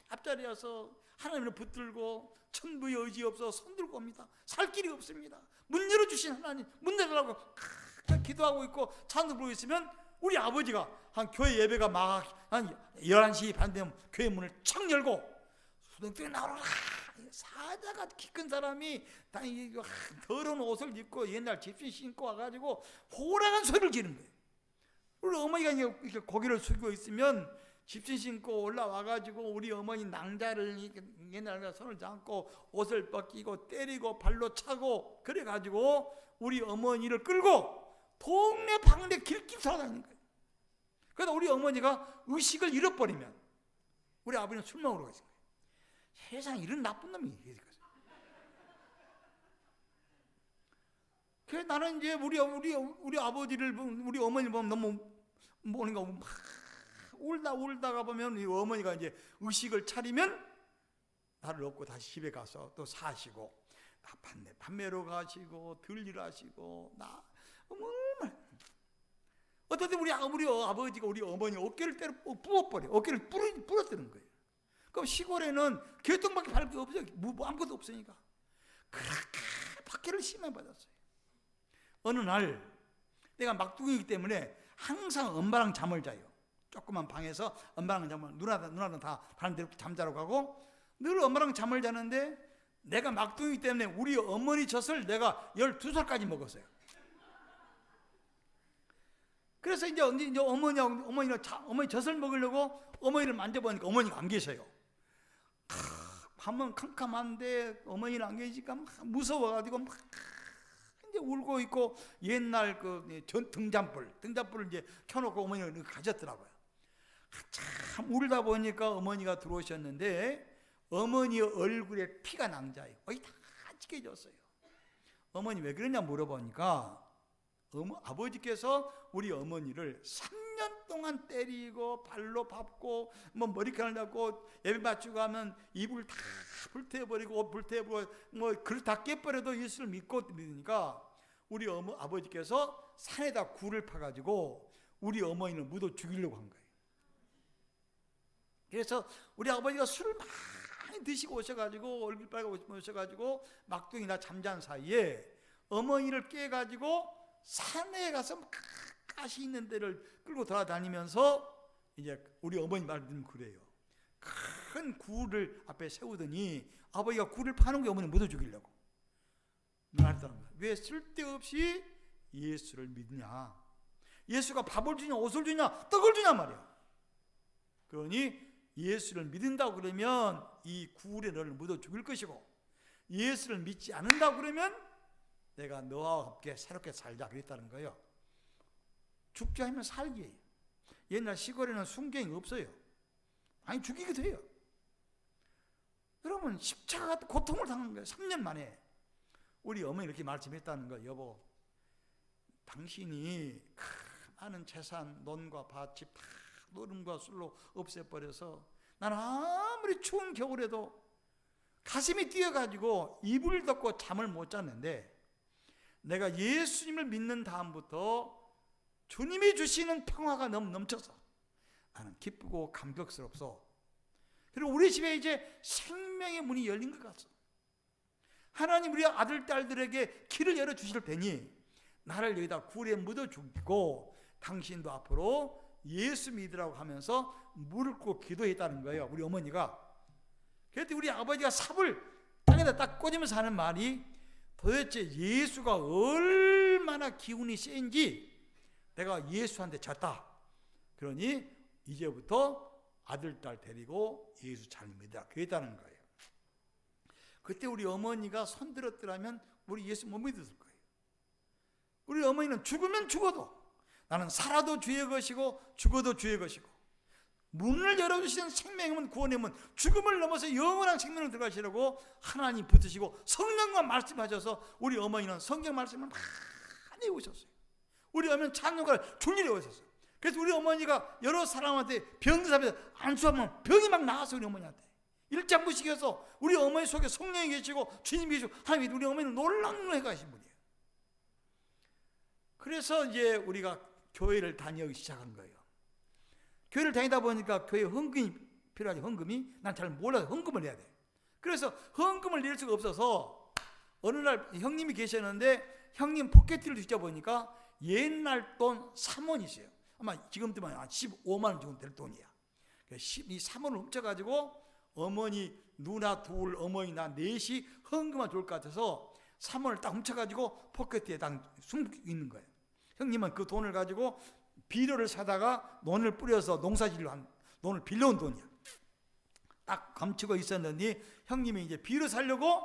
앞자리에 와서 하나님을 붙들고 천부의 의지 없어 손 들고 옵니다. 살 길이 없습니다. 문 열어주신 하나님, 문 열으라고 기도하고 있고 찬송 부르고 있으면, 우리 아버지가 한 교회 예배가 막 한 11시 반 되면 교회 문을 척 열고 수동쪽에 나오라. 사자가 키 큰 사람이 더러운 옷을 입고 옛날 집신 신고 와가지고 호랑한 소리를 지르는 거예요. 우리 어머니가 이렇게 고개를 숙이고 있으면 집신 신고 올라와가지고 우리 어머니 낭자를 옛날에 손을 잡고 옷을 벗기고 때리고 발로 차고, 그래가지고 우리 어머니를 끌고 동네 방네 길길 돌아다니는 거예요. 그러다 우리 어머니가 의식을 잃어버리면 우리 아버지는 술 먹으러 가신 거예요. 세상에 이런 나쁜 놈이 있어요. 그래서 나는 이제 우리 아버지를, 우리 어머니를 보면 너무 뭔가 막 울다가 보면 이 어머니가 이제 의식을 차리면 나를 업고 다시 집에 가서 또 사시고, 판매로 가시고 들리러 하시고, 정말 어떨 때 우리 아버지가 우리 어머니 어깨를 때려 부어버려. 어깨를 부러뜨는 거예요. 그럼 시골에는 교통밖에 밟을 게 없어요. 아무것도 없으니까. 그렇게 박해를 심하게 받았어요. 어느 날 내가 막둥이기 때문에 항상 엄마랑 잠을 자요. 조그만 방에서 엄마랑 잠을, 누나는 다 다른 데로 잠자러 가고, 늘 엄마랑 잠을 자는데 내가 막둥이기 때문에 우리 어머니 젖을 내가 12살까지 먹었어요. 그래서 이제 어머니 젖을 먹으려고 어머니를 만져보니까 어머니가 안 계셔요. 밤은 캄캄한데 어머니는 안 계시니까 무서워가지고 막 이제 울고 있고, 옛날 등잔불을 이제 켜놓고 어머니가 가셨더라고요. 참 울다 보니까 어머니가 들어오셨는데, 어머니의 얼굴에 피가 낭자해요. 거의 다 찢겨졌어요. 어머니 왜 그러냐 물어보니까 아버지께서 우리 어머니를 3 3년 동안 때리고 발로 밟고 뭐 머리카락 잡고 예배 맞추고 하면 이불 다 불태워버리고 옷 불태워버리고 뭐 그릇 다 깨버려도 예수를 믿으니까 우리 아버지께서 산에다 굴을 파가지고 우리 어머니를 묻어 죽이려고 한 거예요. 그래서 우리 아버지가 술을 많이 드시고 오셔가지고 얼굴 빨고 오셔가지고 막둥이나 잠잔 사이에 어머니를 깨가지고 산에 가서 가시 있는 데를 끌고 돌아다니면서 이제 우리 어머니 말 듣는 그래요. 큰 굴을 앞에 세우더니 아버지가 굴을 파는 게 어머니 묻어 죽이려고 말했다는 거야. 왜 쓸데없이 예수를 믿냐? 예수가 밥을 주냐, 옷을 주냐, 떡을 주냐 말이야. 그러니 예수를 믿는다고 그러면 이 굴에 너를 묻어 죽일 것이고, 예수를 믿지 않는다고 그러면 내가 너와 함께 새롭게 살자 그랬다는 거예요. 죽지 않으면 살기. 옛날 시골에는 순경이 없어요. 많이 죽이기도 해요. 여러분 십자가 고통을 당한 거예요. 3년 만에. 우리 어머니 이렇게 말씀했다는 거예요. 여보, 당신이 많은 재산, 논과 밭이 다 노름과 술로 없애버려서 나는 아무리 추운 겨울에도 가슴이 뛰어가지고 이불을 덮고 잠을 못 잤는데, 내가 예수님을 믿는 다음부터 주님이 주시는 평화가 너무 넘쳐서 나는 기쁘고 감격스럽소. 그리고 우리 집에 이제 생명의 문이 열린 것 같소. 하나님 우리 아들 딸들에게 길을 열어주실 테니 나를 여기다 굴에 묻어 죽이고 당신도 앞으로 예수 믿으라고 하면서 무릎 꿇고 기도했다는 거예요. 우리 어머니가. 그랬더니 우리 아버지가 삽을 땅에다 딱 꽂으면서 하는 말이, 도대체 예수가 얼마나 기운이 센지 내가 예수한테 졌다. 그러니 이제부터 아들 딸 데리고 예수 잘 믿으라 그랬다는 거예요. 그때 우리 어머니가 손들었더라면 우리 예수 못 믿었을 거예요. 우리 어머니는 죽으면 죽어도 나는 살아도 주의 것이고 죽어도 주의 것이고, 문을 열어주시는 생명의 문, 구원의 문, 죽음을 넘어서 영원한 생명을 들어가시려고 하나님 붙으시고 성령과 말씀하셔서 우리 어머니는 성경 말씀을 많이 외우셨어요. 우리 어머니는 찬송가를 줄줄이 외우셨어요. 그래서 우리 어머니가 여러 사람한테 병든 사람한테 안수하면 병이 막 나왔어요. 우리 어머니한테 일장부식해서 우리 어머니 속에 성령이 계시고 주님이 계시고 하나님이 우리 어머니는 놀랍게 가신 분이에요. 그래서 이제 우리가 교회를 다니기 시작한 거예요. 교회를 다니다 보니까 교회에 헌금이 필요하지. 헌금이 난 잘 몰라서 헌금을 해야 돼. 그래서 헌금을 낼 수가 없어서 어느 날 형님이 계셨는데 형님 포켓을 뒤져보니까 옛날 돈 3원 있어요. 아마 지금 되면 15만 원 정도 될 돈이야. 이 3원을 훔쳐가지고 어머니 누나 둘, 어머니 나 넷이 헌금만 좋을 것 같아서 3원을 딱 훔쳐가지고 포켓에 딱 숨기고 있는 거예요. 형님은 그 돈을 가지고 비료를 사다가 논을 뿌려서 농사질로 한 논을 빌려온 돈이야. 딱 감추고 있었는데 형님이 이제 비료 사려고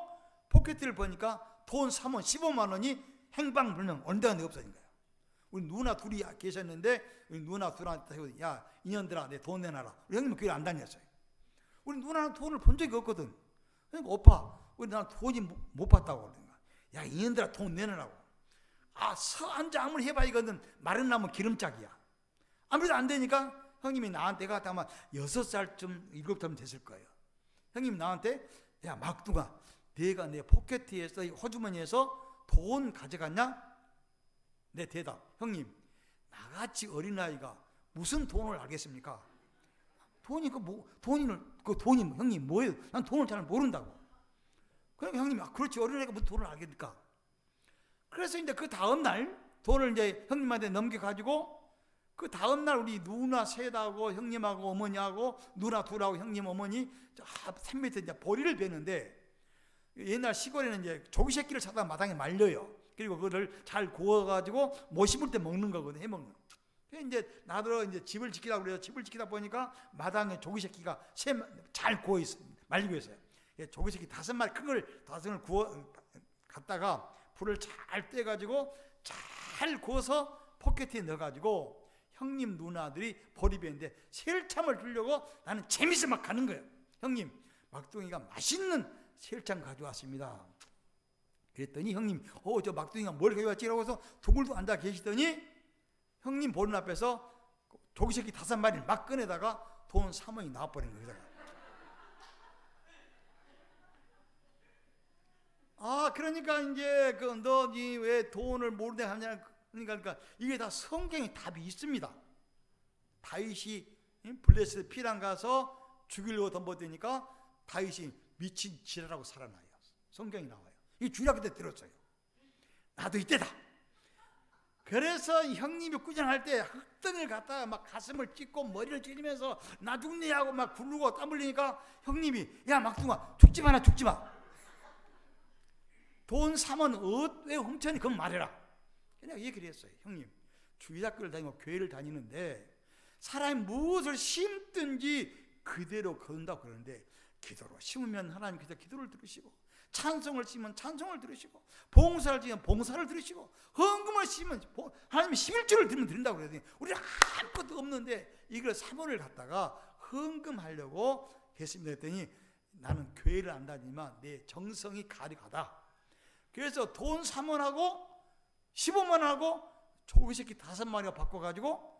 포켓을 보니까 돈 3원, 15만 원이 행방불명 어느 데가 없어진 거예요. 우리 누나 둘이 계셨는데 우리 누나 둘한테 야 이년들아 내 돈 내놔라. 우리 형님은 교회 안 다녔어요. 우리 누나는 돈을 본 적이 없거든. 그러니까 오빠 우리 나는 돈이 못 봤다고 그러니까 야 이년들아 돈 내놔라고. 서 앉아 아무리 해봐 이거는 마른 나무 기름짝이야. 아무래도 안 되니까 형님이 나한테 갔다 아마 6살쯤 7살쯤 됐을 거예요. 형님이 나한테 야 막둥아 내가 내 포켓에서 호주머니에서 돈 가져갔냐? 내 대답 형님 나같이 어린아이가 무슨 돈을 알겠습니까? 돈이 돈이 형님 뭐예요? 난 돈을 잘 모른다고. 그러니까 형님이 그렇지 어린아이가 무슨 돈을 알겠습니까? 그래서 이제 그 다음날 돈을 이제 형님한테 넘겨가지고 그 다음날 우리 누나 셋하고 형님하고 어머니하고 누나 둘하고 형님 어머니 산 밑에 이제 보리를 베는데 옛날 시골에는 이제 조기 새끼를 사다 마당에 말려요. 그리고 그거를 잘 구워가지고 못 심을 때 먹는 거거든요. 해먹는. 그래서 이제 나도 이제 집을 지키라고 그래서 집을 지키다 보니까 마당에 조기 새끼가 잘 구워 있어요. 말리고 있어요. 조기 새끼 5마리 큰 걸 5을 구워 갖다가 불을 잘 떼가지고 잘 구워서 포켓에 넣어가지고 형님 누나들이 보리배인데 새알참을 주려고 나는 재밌어 막 가는 거예요. 형님 막둥이가 맛있는 새알참 가져왔습니다. 그랬더니 형님 저 막둥이가 뭘 가져왔지라고 해서 두글도 앉아 계시더니 형님 보는 앞에서 조기새끼 5마리를 막 꺼내다가 돈 3원이 나와버린 거예요. 그러니까 이제 너 왜 돈을 모르게 하냐, 그러니까 이게 다 성경에 답이 있습니다. 다윗이 블레셋 피랑 가서 죽이려고 덤벼드니까 다윗이 미친 지랄하고 살아나요. 성경이 나와요. 이 주일학교 때 들었어요. 나도 이때다. 그래서 형님이 꾸전할 때 흙등을 갖다가 막 가슴을 찢고 머리를 찢으면서 나 죽네 하고 막 굴르고 땀 흘리니까 형님이 야 막둥아 죽지 마라, 죽지 마. 돈 3원 왜 훔쳤니? 그건 말해라. 그냥 얘기를 했어요. 형님, 주일학교를 다니고 교회를 다니는데 사람이 무엇을 심든지 그대로 거둔다고 그러는데, 기도로 심으면 하나님께서 기도를 들으시고, 찬송을 심으면 찬송을 들으시고, 봉사를 지으면 봉사를 들으시고, 헌금을 심으면 하나님이 11조를 들으면 드린다고 그러더니 우리는 아무것도 없는데 이걸 3원을 갖다가 헌금하려고 했습니다. 했더니 나는 교회를 안 다니지만 내 정성이 가득하다. 그래서 돈 3원하고 15만원하고 조기새끼 5마리가 바꿔가지고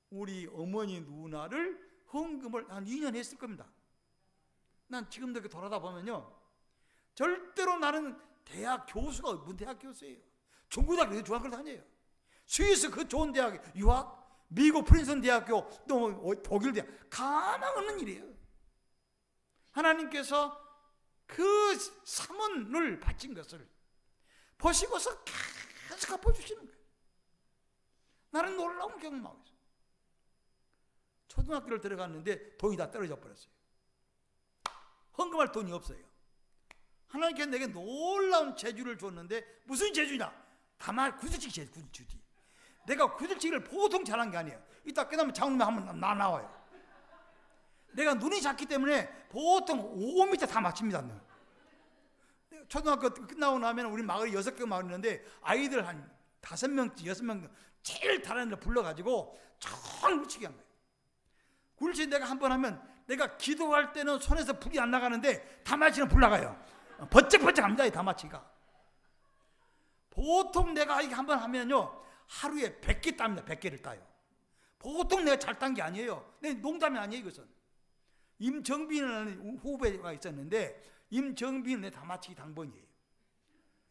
우리 어머니 누나를 헌금을 한 2년 했을 겁니다. 난 지금도 이렇게 돌아다 보면요, 절대로 나는 대학 교수가 무슨 대학 교수예요. 중고등학교 중학교를 다녀요. 스위스 그 좋은 대학 유학, 미국 프린스턴 대학교, 또 독일 대학, 가망 없는 일이에요. 하나님께서 그 3원을 바친 것을 보시고서 계속 갚아주시는 거예요. 나는 놀라운 경험하고 있어요. 초등학교를 들어갔는데 돈이 다 떨어져 버렸어요. 헌금할 돈이 없어요. 하나님께서 내게 놀라운 재주를 줬는데, 무슨 재주냐? 다만 구슬치기 재주, 구슬치기. 내가 구슬치기를 보통 잘한 게 아니에요. 이따 끝나면 장로님 한번 나와요. 내가 눈이 작기 때문에 보통 5m 다 맞춥니다. 초등학교 끝나고 나면 우리 마을이 6개 마을이었는데 아이들 한 5명, 6명 제일 잘하는 애 불러가지고 정 굴치기 한 거예요. 굴치기 내가 한 번 하면, 내가 기도할 때는 손에서 불이 안 나가는데 다마치는 불 나가요. 번쩍번쩍 합니다, 이 다마치가. 보통 내가 이게 한 번 하면요, 하루에 100개 땁니다. 100개를 따요. 보통 내가 잘 딴 게 아니에요. 내 농담이 아니에요, 이것은. 임정빈이라는 후배가 있었는데, 임정빈은 내 다마치기 당번이에요.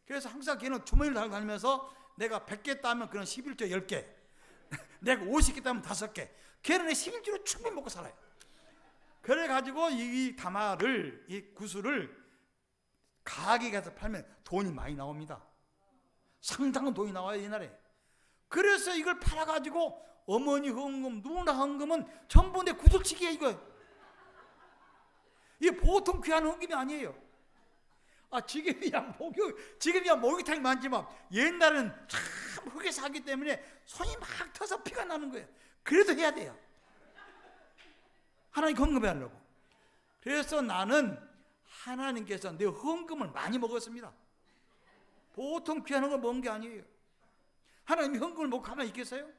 그래서 항상 걔는 주머니를 달고 다니면서 내가 100개 따면 그런 11조 10개, 내가 50개 따면 5개, 걔는 내 11조로 충분히 먹고 살아요. 그래가지고 이 다마를, 이 구슬을 가게 가서 팔면 돈이 많이 나옵니다. 상당한 돈이 나와요, 옛날에. 그래서 이걸 팔아가지고 어머니 헌금, 누나 헌금은 전부 내 구슬치기에 이거. 이게 보통 귀한 헌금이 아니에요. 지금이야 목욕탕이 많지만 옛날은 참 흙에서 하기 때문에 손이 막 터서 피가 나는 거예요. 그래도 해야 돼요. 하나님 헌금해 하려고. 그래서 나는 하나님께서 내 헌금을 많이 먹었습니다. 보통 귀한 헌금을 먹은 게 아니에요. 하나님이 헌금을 먹고 가만히 있겠어요?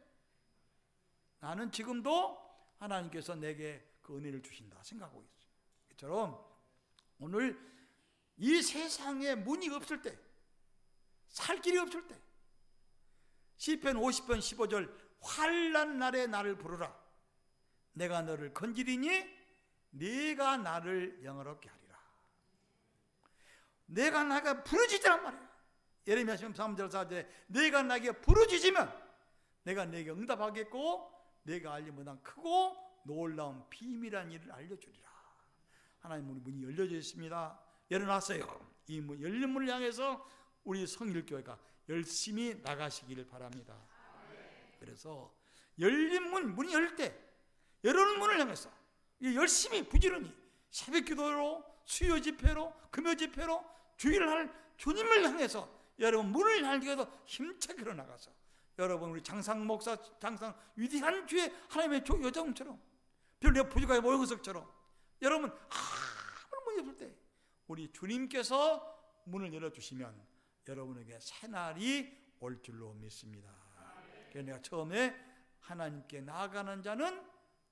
나는 지금도 하나님께서 내게 그 은혜를 주신다 생각하고 있어요. 이처럼 오늘 이 세상에 문이 없을 때, 살 길이 없을 때, 시편 50편 15절, 환난 날에 나를 부르라. 내가 너를 건지리니 네가 나를 영화롭게 하리라. 내가 나가 부르짖으란 말이야. 예레미야 13절 4절에 내가 나에게 부르짖으면 내가 내게 응답하겠고 내가 알지 못한 크고 놀라운 비밀한 일을 알려주리라. 하나님, 우리 문이 열려져 있습니다. 열어놨어요. 이 문, 열린 문을 향해서 우리 성일교회가 열심히 나가시기를 바랍니다. 그래서 열린 문이 열릴 때 열어놓은 문을 향해서 열심히 부지런히 새벽 기도로, 수요 집회로, 금요 집회로 주일을 할 주님을 향해서 여러분 문을 향해서 힘차게 일어나가서 여러분 우리 장상 목사, 장상 위대한 주의 하나님의 여정처럼 별내 부족하게 모형석처럼 여러분 아무 문이 없을 때 우리 주님께서 문을 열어주시면 여러분에게 새날이 올 줄로 믿습니다. 그래서 내가 처음에 하나님께 나아가는 자는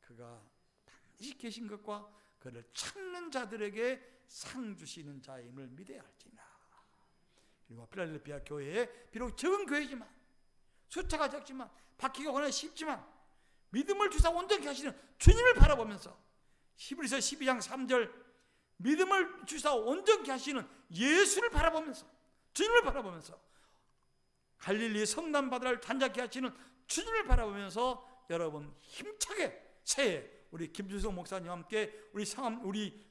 그가 반드시 계신 것과 그를 찾는 자들에게 상 주시는 자임을 믿어야 할지니라. 그리고 필라델피아 교회에 비록 적은 교회지만 숫자가 적지만 받기가 워낙 쉽지만 믿음을 주사 온전케 하시는 주님을 바라보면서, 히브리서 12장 3절 믿음을 주사 온전케 하시는 예수를 바라보면서, 주님을 바라보면서, 갈릴리 성남 바다를 단장케 하시는 주님을 바라보면서 여러분 힘차게 새해 우리 김주성 목사님과 함께 우리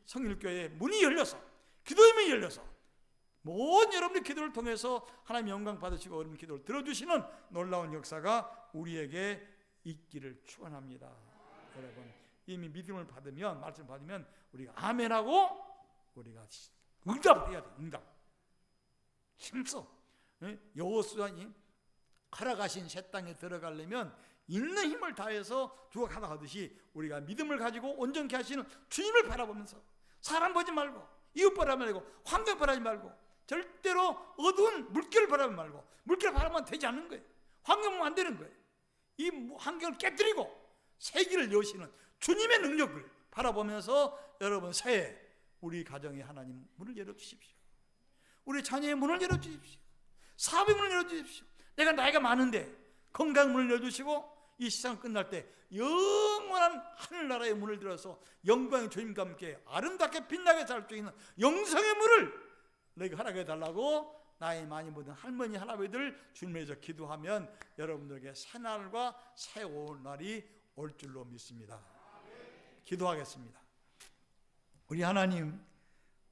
성일교회 문이 열려서, 기도의 문이 열려서 모든 여러분의 기도를 통해서 하나님 영광 받으시고 여러분 기도를 들어주시는 놀라운 역사가 우리에게 있기를 축원합니다. 여러분 이미 믿음을 받으면, 말씀을 받으면 우리가 아멘하고 우리가 응답을 해야 돼. 응답. 힘써. 여호수아님 가라가신 새 땅에 들어가려면 있는 힘을 다해서 주가 가다가듯이 우리가 믿음을 가지고 온전케 하시는 주님을 바라보면서, 사람 보지 말고, 이웃 바라보지 말고, 환경 바라보지 말고, 절대로 어두운 물결을 바라보지 말고, 물결을 바라보면 되지 않는 거예요. 환경 보면 안 되는 거예요. 이 환경을 깨뜨리고 세기를 여시는 주님의 능력을 바라보면서 여러분 새해 우리 가정에 하나님 문을 열어주십시오. 우리 자녀의 문을 열어주십시오. 사업의 문을 열어주십시오. 내가 나이가 많은데 건강 문을 열어주시고, 이 세상 끝날 때 영원한 하늘나라의 문을 들어서 영광의 주님과 함께 아름답게 빛나게 살 수 있는 영성의 문을 내가 허락해 달라고 나이 많이 먹은 할머니 할아버지들 주님에서 기도하면 여러분들에게 새날과 새로운 날이 올 줄로 믿습니다. 기도하겠습니다. 우리 하나님,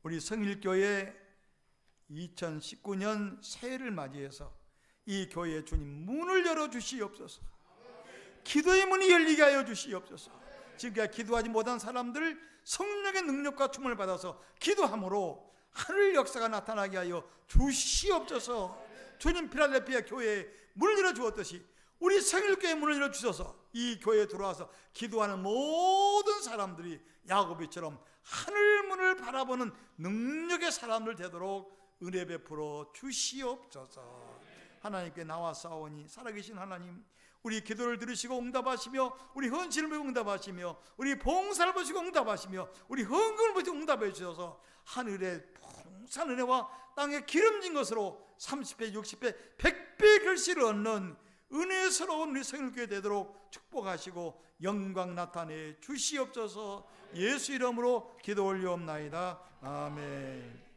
우리 성일교회 2019년 새해를 맞이해서 이 교회에 주님 문을 열어주시옵소서. 기도의 문이 열리게 하여 주시옵소서. 지금까지 기도하지 못한 사람들 성령의 능력과 충만을 받아서 기도함으로 하늘 역사가 나타나게 하여 주시옵소서. 주님 필라델피아 교회에 문을 열어주었듯이 우리 성일교회에 문을 열어주셔서 이 교회에 들어와서 기도하는 모든 사람들이 야고보처럼 하늘문을 바라보는 능력의 사람들 되도록 은혜 베풀어 주시옵소서. 하나님께 나와 싸우니 살아계신 하나님, 우리 기도를 들으시고 응답하시며, 우리 헌신을 보시고 응답하시며, 우리 봉사를 보시고 응답하시며, 우리 헌금을 보시고 응답해 주셔서 하늘의 풍성한 은혜와 땅에 기름진 것으로 30배, 60배, 100배 결실을 얻는 은혜스러운 우리 성일교회 되도록 축복하시고 영광 나타내 주시옵소서. 예수 이름으로 기도 올리옵나이다. 아멘.